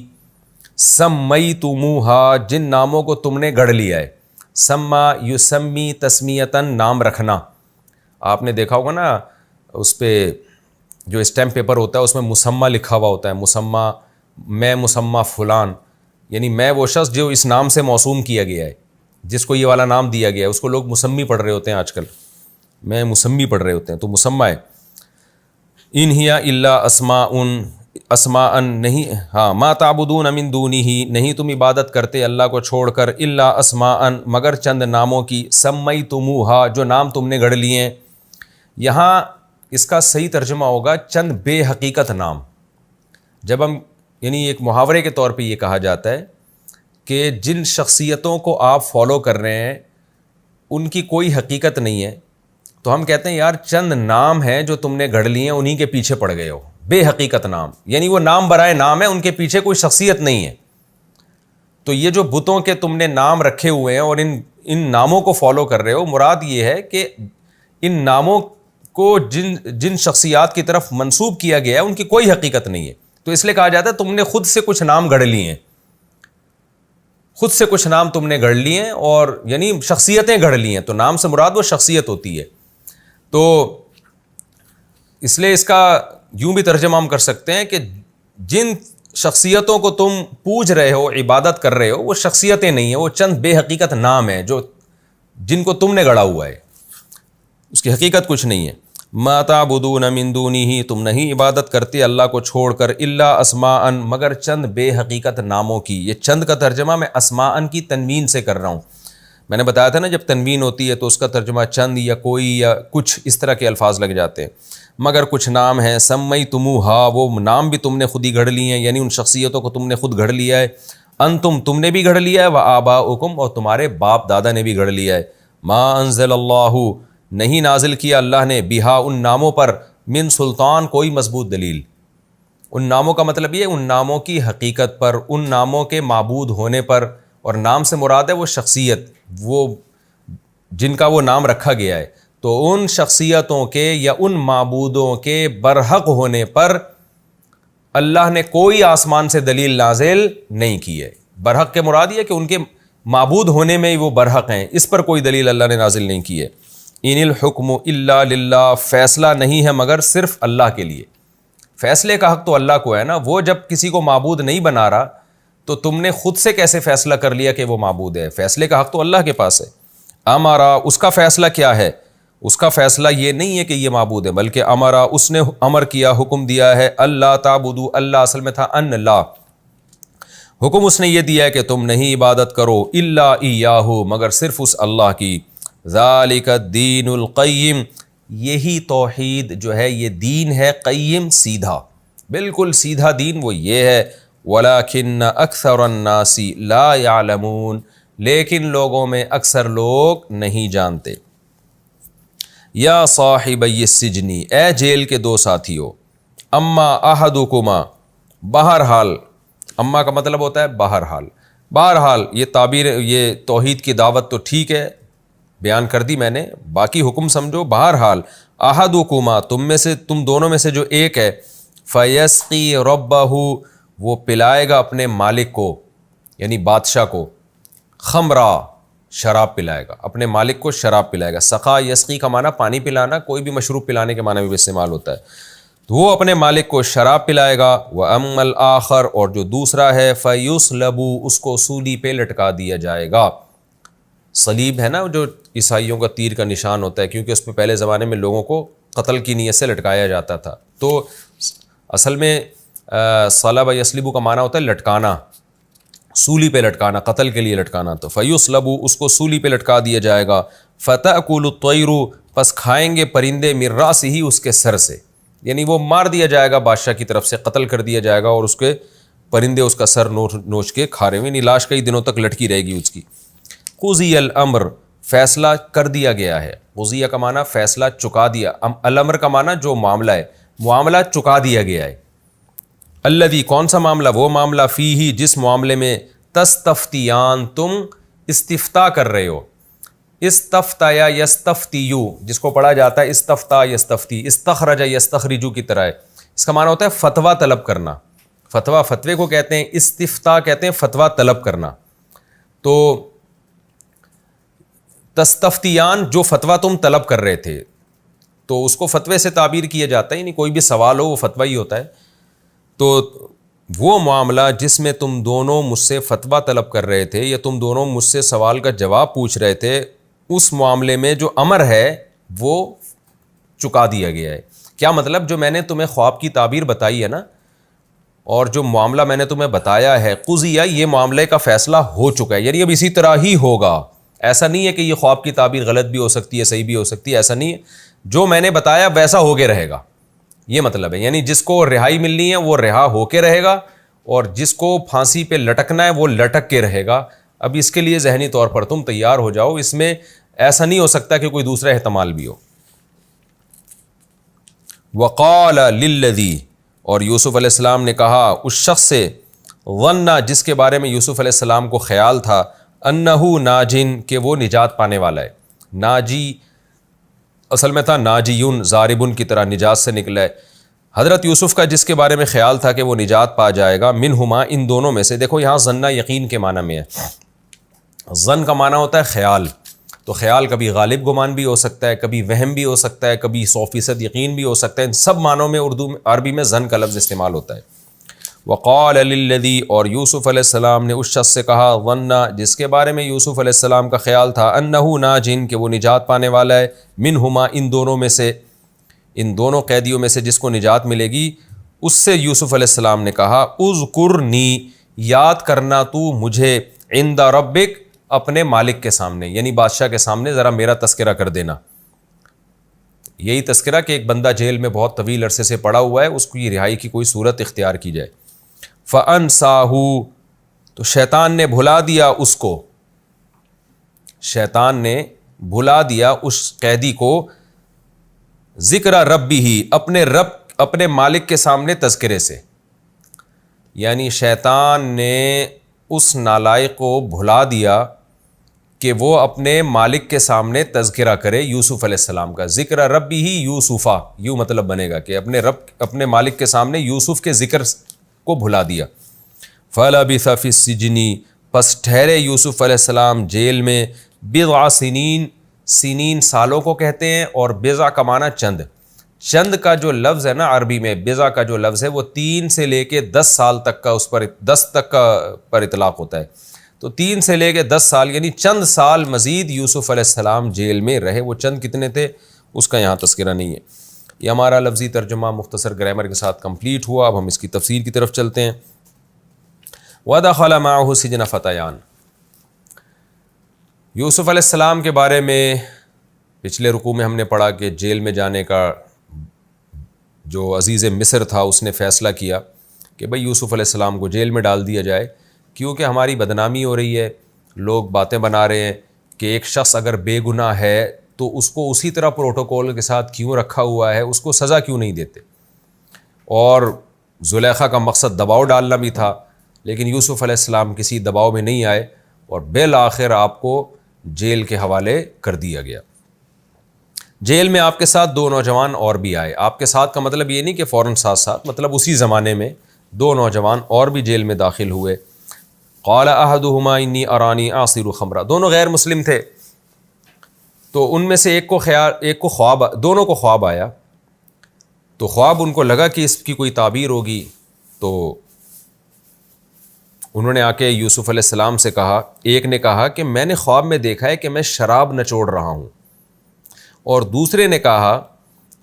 سمیتموہا، جن ناموں کو تم نے گڑھ لیا ہے۔ سما یسمی تسمیتاً، نام رکھنا، آپ نے دیکھا ہوگا نا اس پہ جو اسٹیمپ پیپر ہوتا ہے اس میں مسمى لکھا ہوا ہوتا ہے، مسمى، میں مسمى فلان، یعنی میں وہ شخص جو اس نام سے موسوم کیا گیا ہے، جس کو یہ والا نام دیا گیا ہے، اس کو لوگ مسمی پڑھ رہے ہوتے ہیں آج کل، میں مسمی پڑھ رہے ہوتے ہیں، تو مسمى ہے۔ ان ہی الا اسماء نہیں، ہاں، ما تعبدون من دونہ، نہیں تم عبادت کرتے اللہ کو چھوڑ کر، الا اسماء، مگر چند ناموں کی، سمیتموہا، جو نام تم نے گڑھ لیے ہیں۔ یہاں اس کا صحیح ترجمہ ہوگا چند بے حقیقت نام۔ جب ہم، یعنی ایک محاورے کے طور پہ یہ کہا جاتا ہے کہ جن شخصیتوں کو آپ فالو کر رہے ہیں ان کی کوئی حقیقت نہیں ہے، تو ہم کہتے ہیں یار چند نام ہیں جو تم نے گڑھ لیے ہیں، انہی کے پیچھے پڑ گئے ہو، بے حقیقت نام، یعنی وہ نام برائے نام ہے، ان کے پیچھے کوئی شخصیت نہیں ہے۔ تو یہ جو بتوں کے تم نے نام رکھے ہوئے ہیں اور ان ناموں کو فالو کر رہے ہو، مراد یہ ہے کہ ان ناموں کو جن شخصیات کی طرف منسوب کیا گیا ہے ان کی کوئی حقیقت نہیں ہے، تو اس لیے کہا جاتا ہے تم نے خود سے کچھ نام گڑھ لیے ہیں، خود سے کچھ نام تم نے گڑھ لیے ہیں، اور یعنی شخصیتیں گڑھ لی ہیں، تو نام سے مراد وہ شخصیت ہوتی ہے۔ تو اس لیے اس کا یوں بھی ترجمہ ہم کر سکتے ہیں کہ جن شخصیتوں کو تم پوج رہے ہو، عبادت کر رہے ہو، وہ شخصیتیں نہیں ہیں، وہ چند بے حقیقت نام ہیں جو جن کو تم نے گڑھا ہوا ہے، اس کی حقیقت کچھ نہیں ہے۔ ما تعبدون من دونہ، تم نہیں عبادت کرتے اللہ کو چھوڑ کر، الا اسماء، مگر چند بے حقیقت ناموں کی۔ یہ چند کا ترجمہ میں اسماء کی تنوین سے کر رہا ہوں۔ میں نے بتایا تھا نا، جب تنوین ہوتی ہے تو اس کا ترجمہ چند یا کوئی یا کچھ اس طرح کے الفاظ لگ جاتے ہیں۔ مگر کچھ نام ہیں، سمیتموہا، وہ نام بھی تم نے خود ہی گھڑ لیے ہیں، یعنی ان شخصیتوں کو تم نے خود گھڑ لیا ہے۔ انتم، تم نے بھی گھڑ لیا ہے، وآباؤکم، اور تمہارے باپ دادا نے بھی گھڑ لیا ہے۔ ما انزل اللہ، نہیں نازل کیا اللہ نے، بہا، ان ناموں پر، من سلطان، کوئی مضبوط دلیل۔ ان ناموں کا مطلب یہ ان ناموں کی حقیقت پر، ان ناموں کے معبود ہونے پر، اور نام سے مراد ہے وہ شخصیت، وہ جن کا وہ نام رکھا گیا ہے، تو ان شخصیتوں کے یا ان معبودوں کے برحق ہونے پر اللہ نے کوئی آسمان سے دلیل نازل نہیں کی ہے۔ برحق کے مراد یہ کہ ان کے معبود ہونے میں وہ برحق ہیں، اس پر کوئی دلیل اللہ نے نازل نہیں کی ہے۔ ان الحکم الا للہ، فیصلہ نہیں ہے مگر صرف اللہ کے لیے۔ فیصلے کا حق تو اللہ کو ہے نا، وہ جب کسی کو معبود نہیں بنا رہا تو تم نے خود سے کیسے فیصلہ کر لیا کہ وہ معبود ہے؟ فیصلے کا حق تو اللہ کے پاس ہے۔ امارا، اس کا فیصلہ کیا ہے؟ اس کا فیصلہ یہ نہیں ہے کہ یہ معبود ہے، بلکہ امارا، اس نے امر کیا، حکم دیا ہے، اللہ تعبدو، اللہ اصل میں تھا ان اللہ، حکم اس نے یہ دیا ہے کہ تم نہیں عبادت کرو الا ایاہ، مگر صرف اس اللہ کی۔ ذالک الدین القیم، یہی توحید جو ہے یہ دین ہے قیم، سیدھا، بالکل سیدھا دین وہ یہ ہے۔ ولکن اکثر الناس لا یعلمون، لیکن لوگوں میں اکثر لوگ نہیں جانتے۔ یا صاحبی السجن، اے جیل کے دو ساتھیو، اما احدکما، بہرحال، اما کا مطلب ہوتا ہے بہرحال، بہرحال یہ تعبیر، یہ توحید کی دعوت تو ٹھیک ہے، بیان کر دی میں نے، باقی حکم سمجھو۔ بہرحال احدکما، تم میں سے، تم دونوں میں سے جو ایک ہے، فیسقی ربہ، وہ پلائے گا اپنے مالک کو، یعنی بادشاہ کو، خمرہ، شراب پلائے گا، اپنے مالک کو شراب پلائے گا۔ سقا یسقی کا معنی پانی پلانا، کوئی بھی مشروب پلانے کے معنی میں بھی استعمال ہوتا ہے، تو وہ اپنے مالک کو شراب پلائے گا۔ وَأَمَّا الْآخَرُ، اور جو دوسرا ہے، فَيُصْلَبُ، اس کو سولی پہ لٹکا دیا جائے گا۔ صلیب ہے نا جو عیسائیوں کا تیر کا نشان ہوتا ہے، کیونکہ اس پہ پہلے زمانے میں لوگوں کو قتل کی نیت سے لٹکایا جاتا تھا، تو اصل میں صلب یصلب کا معنی ہوتا ہے لٹکانا، سولی پہ لٹکانا، قتل کے لیے لٹکانا، تو فیصلب، اس کو سولی پہ لٹکا دیا جائے گا۔ فتأکل الطیر، پس کھائیں گے پرندے، من رأسہ، اس کے سر سے، یعنی وہ مار دیا جائے گا بادشاہ کی طرف سے، قتل کر دیا جائے گا، اور اس کے پرندے اس کا سر نوچ کے کھا رہے ہیں، یعنی لاش کئی دنوں تک لٹکی رہے گی اس کی۔ قضی الامر، فیصلہ کر دیا گیا ہے، قضیہ کا معنی فیصلہ چکا دیا، الامر کا معنی جو معاملہ ہے، معاملہ چکا دیا گیا ہے۔ الذی، کون سا معاملہ؟ وہ معاملہ، فیہ، جس معاملے میں، تستفتیان، تم استفتاء کر رہے ہو۔ استفتا یا یستفتیو، جس کو پڑھا جاتا ہے استفتا یستفتی، استخرج یستخرجو کی طرح ہے، اس کا معنی ہوتا ہے فتویٰ طلب کرنا، فتویٰ، فتوے کو کہتے ہیں، استفتاء کہتے ہیں فتویٰ طلب کرنا۔ تو تستفتیان، جو فتویٰ تم طلب کر رہے تھے، تو اس کو فتوے سے تعبیر کیا جاتا ہے، یعنی کوئی بھی سوال ہو وہ فتویٰ ہی ہوتا ہے۔ تو وہ معاملہ جس میں تم دونوں مجھ سے فتویٰ طلب کر رہے تھے، یا تم دونوں مجھ سے سوال کا جواب پوچھ رہے تھے، اس معاملے میں جو امر ہے وہ چکا دیا گیا ہے۔ کیا مطلب؟ جو میں نے تمہیں خواب کی تعبیر بتائی ہے نا، اور جو معاملہ میں نے تمہیں بتایا ہے، قضیہ، یہ معاملے کا فیصلہ ہو چکا ہے، یعنی اب اسی طرح ہی ہوگا۔ ایسا نہیں ہے کہ یہ خواب کی تعبیر غلط بھی ہو سکتی ہے، صحیح بھی ہو سکتی ہے، ایسا نہیں ہے، جو میں نے بتایا ویسا ہو کے رہے گا، یہ مطلب ہے۔ یعنی جس کو رہائی ملنی ہے وہ رہا ہو کے رہے گا، اور جس کو پھانسی پہ لٹکنا ہے وہ لٹک کے رہے گا۔ اب اس کے لیے ذہنی طور پر تم تیار ہو جاؤ، اس میں ایسا نہیں ہو سکتا کہ کوئی دوسرا احتمال بھی ہو۔ وقال للذی، اور یوسف علیہ السلام نے کہا اس شخص سے، ظن، جس کے بارے میں یوسف علیہ السلام کو خیال تھا، انہو ناجن، کہ وہ نجات پانے والا ہے۔ ناجی اصل میں تھا ناجیون، ضاربن کی طرح، نجات سے نکلا ہے۔ حضرت یوسف کا جس کے بارے میں خیال تھا کہ وہ نجات پا جائے گا، منہما، ان دونوں میں سے۔ دیکھو یہاں ظنہ یقین کے معنی میں ہے، ظن کا معنی ہوتا ہے خیال، تو خیال کبھی غالب گمان بھی ہو سکتا ہے، کبھی وہم بھی ہو سکتا ہے، کبھی 100% یقین بھی ہو سکتا ہے، ان سب معنوں میں اردو میں، عربی میں ظن کا لفظ استعمال ہوتا ہے۔ وقال للذی، اور یوسف علیہ السلام نے اس شخص سے کہا، ظن، جس کے بارے میں یوسف علیہ السلام کا خیال تھا، انہ ناجن، کہ وہ نجات پانے والا ہے، منہما، ان دونوں میں سے، ان دونوں قیدیوں میں سے جس کو نجات ملے گی، اس سے یوسف علیہ السلام نے کہا، اذکرنی، یاد کرنا تو مجھے، عند ربک، اپنے مالک کے سامنے، یعنی بادشاہ کے سامنے ذرا میرا تذکرہ کر دینا۔ یہی تذکرہ کہ ایک بندہ جیل میں بہت طویل عرصے سے پڑا ہوا ہے، اس کی رہائی کی کوئی صورت اختیار کی جائے۔ فَأَنْسَاهُ، تو شیطان نے بھلا دیا اس کو، شیطان نے بھلا دیا اس قیدی کو، ذکر ربہ، اپنے رب، اپنے مالک کے سامنے تذکرے سے، یعنی شیطان نے اس نالائق کو بھلا دیا کہ وہ اپنے مالک کے سامنے تذکرہ کرے یوسف علیہ السلام کا، ذکر ربہ یوسفا، یوں مطلب بنے گا کہ اپنے مالک کے سامنے یوسف کے ذکر کو بھلا دیا۔ فَلَبِثَ فِي السِّجْنِ، پس ٹھہرے یوسف علیہ السلام جیل میں، بضع سنین، سنین سالوں کو کہتے ہیں، اور بضع کا معنی چند، چند کا جو لفظ ہے نا عربی میں، بضع کا جو لفظ ہے وہ 3 سے لے کے 10 سال تک کا، اس پر 10 تک کا پر اطلاق ہوتا ہے، تو 3 سے لے کے 10 سال، یعنی چند سال مزید یوسف علیہ السلام جیل میں رہے۔ وہ چند کتنے تھے اس کا یہاں تذکرہ نہیں ہے۔ یہ ہمارا لفظی ترجمہ مختصر گرامر کے ساتھ کمپلیٹ ہوا، اب ہم اس کی تفسیر کی طرف چلتے ہیں۔ وَدَخَلَ مَعَهُ السِّجْنَ فَتَيَانِ، یوسف علیہ السلام کے بارے میں پچھلے رکوع میں ہم نے پڑھا کہ جیل میں جانے کا جو عزیز مصر تھا اس نے فیصلہ کیا کہ بھئی یوسف علیہ السلام کو جیل میں ڈال دیا جائے، کیونکہ ہماری بدنامی ہو رہی ہے، لوگ باتیں بنا رہے ہیں کہ ایک شخص اگر بے گناہ ہے تو اس کو اسی طرح پروٹوکول کے ساتھ کیوں رکھا ہوا ہے، اس کو سزا کیوں نہیں دیتے۔ اور زلیخا کا مقصد دباؤ ڈالنا بھی تھا، لیکن یوسف علیہ السلام کسی دباؤ میں نہیں آئے، اور بالآخر آپ کو جیل کے حوالے کر دیا گیا۔ جیل میں آپ کے ساتھ 2 نوجوان اور بھی آئے، آپ کے ساتھ کا مطلب یہ نہیں کہ فوراً ساتھ ساتھ، مطلب اسی زمانے میں 2 نوجوان اور بھی جیل میں داخل ہوئے۔ قال احدہما انی ارانی اعصر خمرا، دونوں غیر مسلم تھے، تو ان میں سے ایک کو خواب، دونوں کو خواب آیا، تو خواب ان کو لگا کہ اس کی کوئی تعبیر ہوگی، تو انہوں نے آ کے یوسف علیہ السلام سے کہا، ایک نے کہا کہ میں نے خواب میں دیکھا ہے کہ میں شراب نچوڑ رہا ہوں، اور دوسرے نے کہا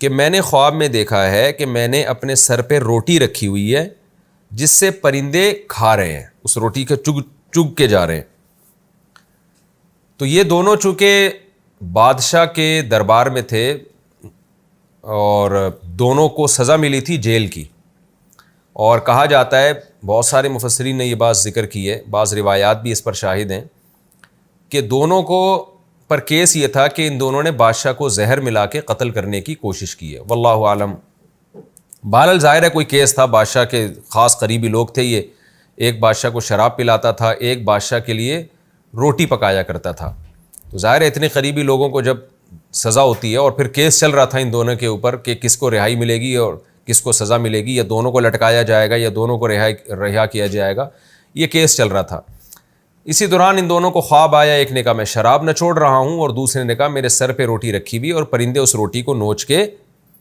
کہ میں نے خواب میں دیکھا ہے کہ میں نے اپنے سر پہ روٹی رکھی ہوئی ہے جس سے پرندے کھا رہے ہیں، اس روٹی کے چگ کے جا رہے ہیں۔ تو یہ دونوں چونکہ بادشاہ کے دربار میں تھے اور دونوں کو سزا ملی تھی جیل کی، اور کہا جاتا ہے، بہت سارے مفسرین نے یہ بات ذکر کی ہے، بعض روایات بھی اس پر شاہد ہیں، کہ دونوں کو پر کیس یہ تھا کہ ان دونوں نے بادشاہ کو زہر ملا کے قتل کرنے کی کوشش کی ہے، واللہ عالم۔ بہرحال ظاہر ہے کوئی کیس تھا، بادشاہ کے خاص قریبی لوگ تھے یہ، ایک بادشاہ کو شراب پلاتا تھا، ایک بادشاہ کے لیے روٹی پکایا کرتا تھا، تو ظاہر ہے اتنے قریبی لوگوں کو جب سزا ہوتی ہے، اور پھر کیس چل رہا تھا ان دونوں کے اوپر کہ کس کو رہائی ملے گی اور کس کو سزا ملے گی، یا دونوں کو لٹکایا جائے گا یا دونوں کو رہا کیا جائے گا، یہ کیس چل رہا تھا۔ اسی دوران ان دونوں کو خواب آیا، ایک نے کہا میں شراب نچوڑ رہا ہوں، اور دوسرے نے کہا میرے سر پہ روٹی رکھی ہوئی اور پرندے اس روٹی کو نوچ کے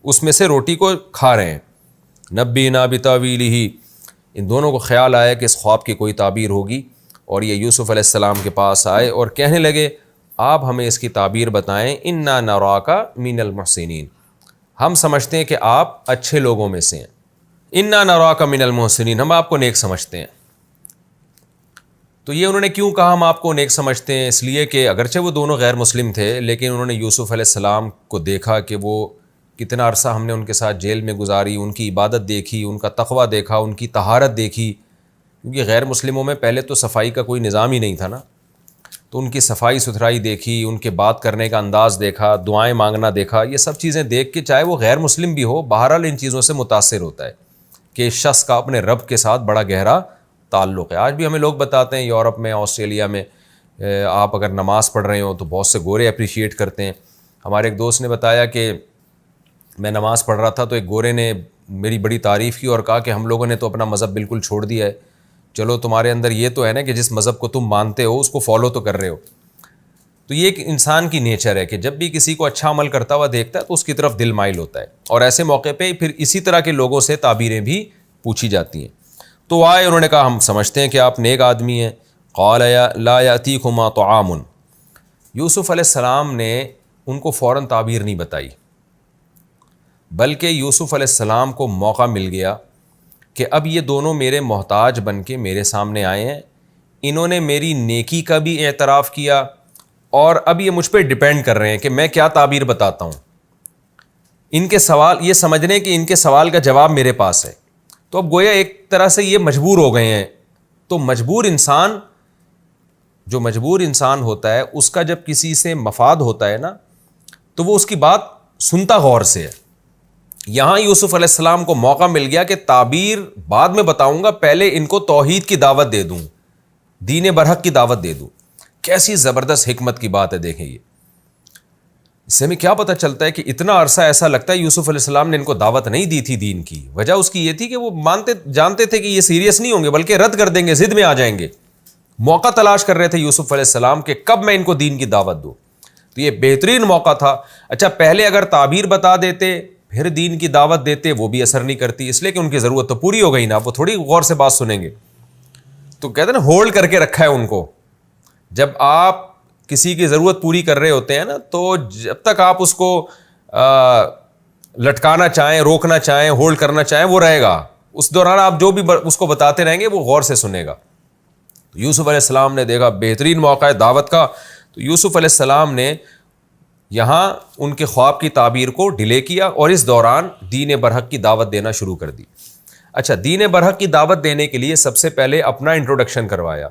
اس میں سے روٹی کو کھا رہے ہیں۔ نبینا بتاویلہ، ان دونوں کو خیال آیا کہ اس خواب کی کوئی تعبیر ہوگی، اور یہ یوسف علیہ السلام کے پاس آئے اور کہنے لگے آپ ہمیں اس کی تعبیر بتائیں، انا نراک من المحسنین، ہم سمجھتے ہیں کہ آپ اچھے لوگوں میں سے ہیں، انا نراک من المحسنین، ہم آپ کو نیک سمجھتے ہیں۔ تو یہ انہوں نے کیوں کہا ہم آپ کو نیک سمجھتے ہیں؟ اس لیے کہ اگرچہ وہ دونوں غیر مسلم تھے، لیکن انہوں نے یوسف علیہ السلام کو دیکھا کہ وہ کتنا عرصہ ہم نے ان کے ساتھ جیل میں گزاری، ان کی عبادت دیکھی، ان کا تقویٰ دیکھا، ان کی طہارت دیکھی، کیونکہ غیر مسلموں میں پہلے تو صفائی کا کوئی نظام ہی نہیں تھا نا، تو ان کی صفائی ستھرائی دیکھی، ان کے بات کرنے کا انداز دیکھا، دعائیں مانگنا دیکھا، یہ سب چیزیں دیکھ کے چاہے وہ غیر مسلم بھی ہو، بہرحال ان چیزوں سے متاثر ہوتا ہے کہ اس شخص کا اپنے رب کے ساتھ بڑا گہرا تعلق ہے۔ آج بھی ہمیں لوگ بتاتے ہیں یورپ میں، آسٹریلیا میں، آپ اگر نماز پڑھ رہے ہو تو بہت سے گورے اپریشیٹ کرتے ہیں۔ ہمارے ایک دوست نے بتایا کہ میں نماز پڑھ رہا تھا تو ایک گورے نے میری بڑی تعریف کی اور کہا کہ ہم لوگوں نے تو اپنا مذہب بالکل چھوڑ دیا ہے، چلو تمہارے اندر یہ تو ہے نا کہ جس مذہب کو تم مانتے ہو اس کو فالو تو کر رہے ہو۔ تو یہ ایک انسان کی نیچر ہے کہ جب بھی کسی کو اچھا عمل کرتا ہوا دیکھتا ہے تو اس کی طرف دل مائل ہوتا ہے، اور ایسے موقع پہ پھر اسی طرح کے لوگوں سے تعبیریں بھی پوچھی جاتی ہیں۔ تو آئے, انہوں نے کہا ہم سمجھتے ہیں کہ آپ نیک آدمی ہیں. قال لا یأتیکما طعام. یوسف علیہ السلام نے ان کو فوراً تعبیر نہیں بتائی, بلکہ یوسف علیہ السلام کو موقع مل گیا کہ اب یہ دونوں میرے محتاج بن کے میرے سامنے آئے ہیں, انہوں نے میری نیکی کا بھی اعتراف کیا اور اب یہ مجھ پہ ڈیپینڈ کر رہے ہیں کہ میں کیا تعبیر بتاتا ہوں. ان کے سوال یہ سمجھ لیں کہ ان کے سوال کا جواب میرے پاس ہے, تو اب گویا ایک طرح سے یہ مجبور ہو گئے ہیں. تو جو مجبور انسان ہوتا ہے اس کا جب کسی سے مفاد ہوتا ہے نا, تو وہ اس کی بات سنتا غور سے ہے. یہاں یوسف علیہ السلام کو موقع مل گیا کہ تعبیر بعد میں بتاؤں گا, پہلے ان کو توحید کی دعوت دے دوں, دین برحق کی دعوت دے دوں. کیسی زبردست حکمت کی بات ہے, دیکھیں یہ اس سے ہمیں کیا پتہ چلتا ہے کہ اتنا عرصہ ایسا لگتا ہے یوسف علیہ السلام نے ان کو دعوت نہیں دی تھی دین کی. وجہ اس کی یہ تھی کہ وہ جانتے تھے کہ یہ سیریس نہیں ہوں گے, بلکہ رد کر دیں گے, ضد میں آ جائیں گے. موقع تلاش کر رہے تھے یوسف علیہ السلام کہ کب میں ان کو دین کی دعوت دوں. تو یہ بہترین موقع تھا. اچھا پہلے اگر تعبیر بتا دیتے پھر دین کی دعوت دیتے, وہ بھی اثر نہیں کرتی, اس لیے کہ ان کی ضرورت تو پوری ہو گئی نا, وہ تھوڑی غور سے بات سنیں گے. تو کہتے ہیں نا ہولڈ کر کے رکھا ہے ان کو. جب آپ کسی کی ضرورت پوری کر رہے ہوتے ہیں نا, تو جب تک آپ اس کو لٹکانا چاہیں, روکنا چاہیں, ہولڈ کرنا چاہیں, وہ رہے گا. اس دوران آپ جو بھی اس کو بتاتے رہیں گے وہ غور سے سنے گا. تو یوسف علیہ السلام نے دیکھا بہترین موقع ہے دعوت کا, تو یوسف علیہ السلام نے یہاں ان کے خواب کی تعبیر کو ڈیلے کیا اور اس دوران دین برحق کی دعوت دینا شروع کر دی. اچھا دین برحق کی دعوت دینے کے لیے سب سے پہلے اپنا انٹروڈکشن کروایا.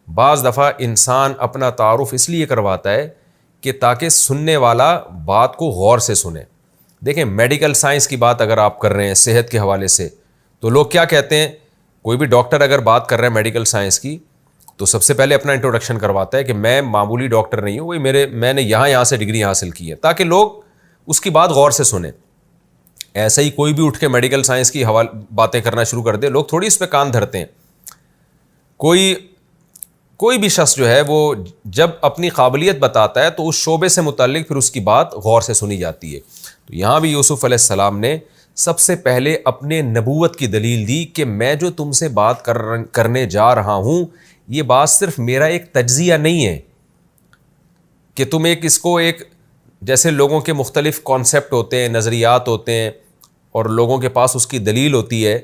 بعض دفعہ انسان اپنا تعارف اس لیے کرواتا ہے کہ تاکہ سننے والا بات کو غور سے سنے. دیکھیں میڈیکل سائنس کی بات اگر آپ کر رہے ہیں صحت کے حوالے سے, تو لوگ کیا کہتے ہیں, کوئی بھی ڈاکٹر اگر بات کر رہے ہیں میڈیکل سائنس کی تو سب سے پہلے اپنا انٹروڈکشن کرواتا ہے کہ میں معمولی ڈاکٹر نہیں ہوں, میں نے یہاں سے ڈگری حاصل کی ہے, تاکہ لوگ اس کی بات غور سے سنیں. ایسا ہی کوئی بھی اٹھ کے میڈیکل سائنس کی باتیں کرنا شروع کر دے, لوگ تھوڑی اس پہ کان دھرتے ہیں. کوئی بھی شخص جو ہے وہ جب اپنی قابلیت بتاتا ہے تو اس شعبے سے متعلق پھر اس کی بات غور سے سنی جاتی ہے. تو یہاں بھی یوسف علیہ السلام نے سب سے پہلے اپنے نبوت کی دلیل دی کہ میں جو تم سے بات کرنے جا رہا ہوں, یہ بات صرف میرا ایک تجزیہ نہیں ہے کہ تم اس کو جیسے لوگوں کے مختلف کانسیپٹ ہوتے ہیں, نظریات ہوتے ہیں, اور لوگوں کے پاس اس کی دلیل ہوتی ہے,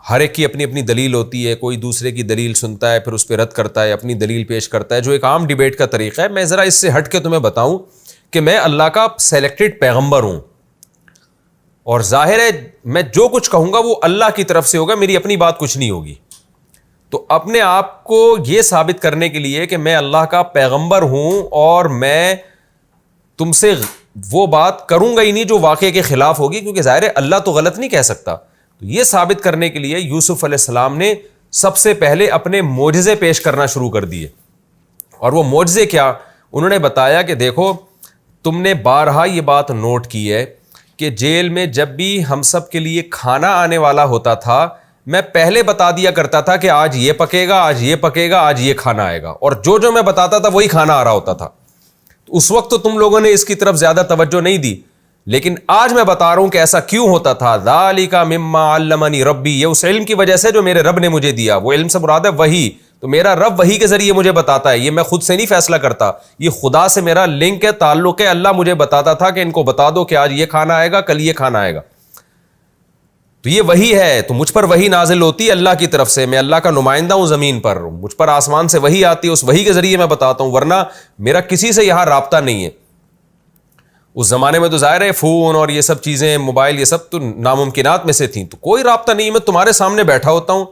ہر ایک کی اپنی اپنی دلیل ہوتی ہے, کوئی دوسرے کی دلیل سنتا ہے پھر اس پہ رد کرتا ہے, اپنی دلیل پیش کرتا ہے, جو ایک عام ڈیبیٹ کا طریقہ ہے. میں ذرا اس سے ہٹ کے تمہیں بتاؤں کہ میں اللہ کا سلیکٹڈ پیغمبر ہوں, اور ظاہر ہے میں جو کچھ کہوں گا وہ اللہ کی طرف سے ہوگا, میری اپنی بات کچھ نہیں ہوگی. تو اپنے آپ کو یہ ثابت کرنے کے لیے کہ میں اللہ کا پیغمبر ہوں اور میں تم سے وہ بات کروں گا ہی نہیں جو واقعے کے خلاف ہوگی, کیونکہ ظاہر ہے اللہ تو غلط نہیں کہہ سکتا. تو یہ ثابت کرنے کے لیے یوسف علیہ السلام نے سب سے پہلے اپنے معجزے پیش کرنا شروع کر دیے. اور وہ معجزے کیا, انہوں نے بتایا کہ دیکھو تم نے بارہا یہ بات نوٹ کی ہے کہ جیل میں جب بھی ہم سب کے لیے کھانا آنے والا ہوتا تھا, میں پہلے بتا دیا کرتا تھا کہ آج یہ پکے گا, آج یہ پکے گا, آج یہ کھانا آئے گا, اور جو میں بتاتا تھا وہی کھانا آ رہا ہوتا تھا. اس وقت تو تم لوگوں نے اس کی طرف زیادہ توجہ نہیں دی, لیکن آج میں بتا رہا ہوں کہ ایسا کیوں ہوتا تھا. ذالک مما علمنی ربی, یہ اس علم کی وجہ سے جو میرے رب نے مجھے دیا. وہ علم سے مراد ہے وحی, تو میرا رب وحی کے ذریعے مجھے بتاتا ہے, یہ میں خود سے نہیں فیصلہ کرتا, یہ خدا سے میرا لنک ہے, تعلق ہے. اللہ مجھے بتاتا تھا کہ ان کو بتا دو کہ آج یہ کھانا آئے گا, کل یہ کھانا آئے گا. تو یہ وحی ہے, تو مجھ پر وحی نازل ہوتی ہے اللہ کی طرف سے, میں اللہ کا نمائندہ ہوں زمین پر, مجھ پر آسمان سے وحی آتی ہے, اس وحی کے ذریعے میں بتاتا ہوں, ورنہ میرا کسی سے یہاں رابطہ نہیں ہے. اس زمانے میں تو ظاہر ہے فون اور یہ سب چیزیں, موبائل, یہ سب تو ناممکنات میں سے تھیں, تو کوئی رابطہ نہیں. میں تمہارے سامنے بیٹھا ہوتا ہوں,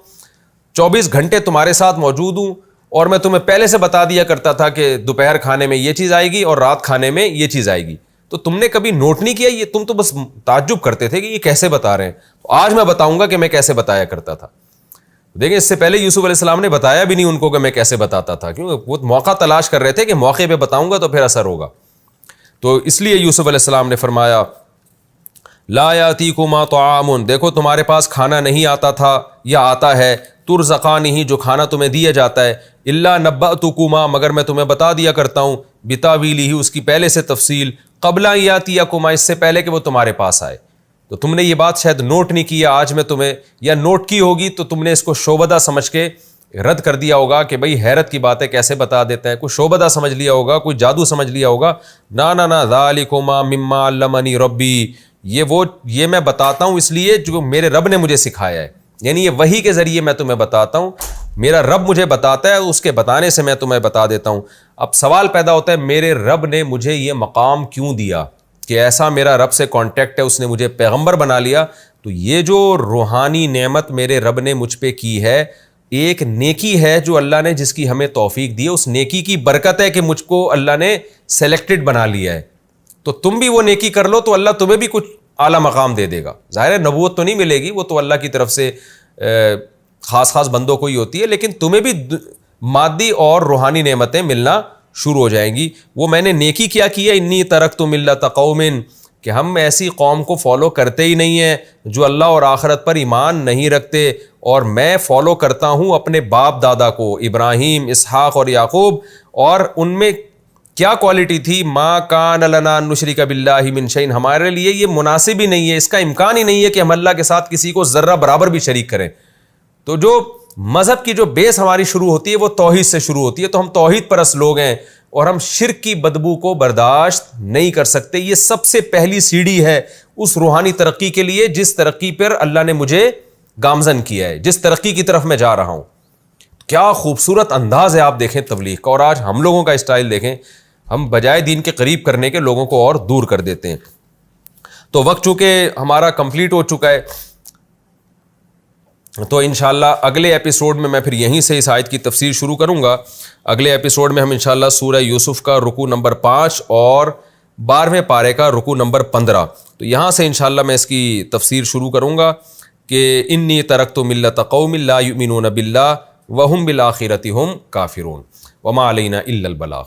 24 گھنٹے تمہارے ساتھ موجود ہوں, اور میں تمہیں پہلے سے بتا دیا کرتا تھا کہ دوپہر کھانے میں یہ چیز آئے گی اور رات کھانے میں یہ چیز آئے گی. تو تم نے کبھی نوٹ نہیں کیا, یہ تم تو بس تعجب کرتے تھے کہ یہ کیسے بتا رہے ہیں. تو آج میں بتاؤں گا کہ میں کیسے بتایا کرتا تھا. دیکھیں اس سے پہلے یوسف علیہ السلام نے بتایا بھی نہیں ان کو کہ میں کیسے بتاتا تھا, کیونکہ وہ موقع تلاش کر رہے تھے کہ موقع پہ بتاؤں گا تو پھر اثر ہوگا. تو اس لیے یوسف علیہ السلام نے فرمایا لا یاتیکما طعام, دیکھو تمہارے پاس کھانا نہیں آتا تھا یا آتا ہے, ترزقانہ, جو کھانا تمہیں دیا جاتا ہے, الا نبأتکما, مگر میں تمہیں بتا دیا کرتا ہوں, بتاویلہ, اس کی پہلے سے تفصیل, قبل ان یاتیکما, اس سے پہلے کہ وہ تمہارے پاس آئے. تو تم نے یہ بات شاید نوٹ نہیں کی، آج میں تمہیں، یا نوٹ کی ہوگی تو تم نے اس کو شعبدہ سمجھ کے رد کر دیا ہوگا کہ بھئی حیرت کی بات ہے کیسے بتا دیتا ہے، کوئی شعبدہ سمجھ لیا ہوگا، کوئی جادو سمجھ لیا ہوگا. نا ذالکما مما علمنی ربی، یہ میں بتاتا ہوں اس لیے جو میرے رب نے مجھے سکھایا ہے، یعنی یہ وحی کے ذریعے میں تمہیں بتاتا ہوں، میرا رب مجھے بتاتا ہے، اس کے بتانے سے میں تمہیں بتا دیتا ہوں. اب سوال پیدا ہوتا ہے میرے رب نے مجھے یہ مقام کیوں دیا کہ ایسا میرا رب سے کانٹیکٹ ہے، اس نے مجھے پیغمبر بنا لیا. تو یہ جو روحانی نعمت میرے رب نے مجھ پہ کی ہے، ایک نیکی ہے جو اللہ نے جس کی ہمیں توفیق دی ہے، اس نیکی کی برکت ہے کہ مجھ کو اللہ نے سلیکٹڈ بنا لیا ہے. تو تم بھی وہ نیکی کر لو تو اللہ تمہیں بھی کچھ اعلیٰ مقام دے دے گا. ظاہر ہے نبوت تو نہیں ملے گی، وہ تو اللہ کی طرف سے خاص بندوں کو ہی ہوتی ہے، لیکن تمہیں بھی مادی اور روحانی نعمتیں ملنا شروع ہو جائیں گی. وہ میں نے نیکی کیا کی ہے، انی ترکت ملت قوم، کہ ہم ایسی قوم کو فالو کرتے ہی نہیں ہیں جو اللہ اور آخرت پر ایمان نہیں رکھتے، اور میں فالو کرتا ہوں اپنے باپ دادا کو، ابراہیم، اسحاق اور یعقوب. اور ان میں کیا کوالٹی تھی؟ ما کان لنا نشرک باللہ من شیء، ہمارے لیے یہ مناسب ہی نہیں ہے، اس کا امکان ہی نہیں ہے کہ ہم اللہ کے ساتھ کسی کو ذرہ برابر بھی شریک کریں. تو جو مذہب کی جو بیس ہماری شروع ہوتی ہے وہ توحید سے شروع ہوتی ہے. تو ہم توحید پرست لوگ ہیں اور ہم شرک کی بدبو کو برداشت نہیں کر سکتے. یہ سب سے پہلی سیڑھی ہے اس روحانی ترقی کے لیے جس ترقی پر اللہ نے مجھے گامزن کیا ہے، جس ترقی کی طرف میں جا رہا ہوں. کیا خوبصورت انداز ہے آپ دیکھیں تبلیغ کا، اور آج ہم لوگوں کا اسٹائل دیکھیں، ہم بجائے دین کے قریب کرنے کے لوگوں کو اور دور کر دیتے ہیں. تو وقت چونکہ ہمارا کمپلیٹ ہو چکا ہے، تو انشاءاللہ اگلے ایپیسوڈ میں پھر یہیں سے اس آیت کی تفسیر شروع کروں گا. اگلے ایپیسوڈ میں ہم انشاءاللہ سورہ یوسف کا رکوع نمبر 5 اور 12ویں پارے کا رکوع نمبر 15، تو یہاں سے انشاءاللہ میں اس کی تفسیر شروع کروں گا کہ انی ترکت ملت قوم لا یؤمنون باللہ وہم بالآخرۃ ہم کافرون وما علینا الا البلاغ.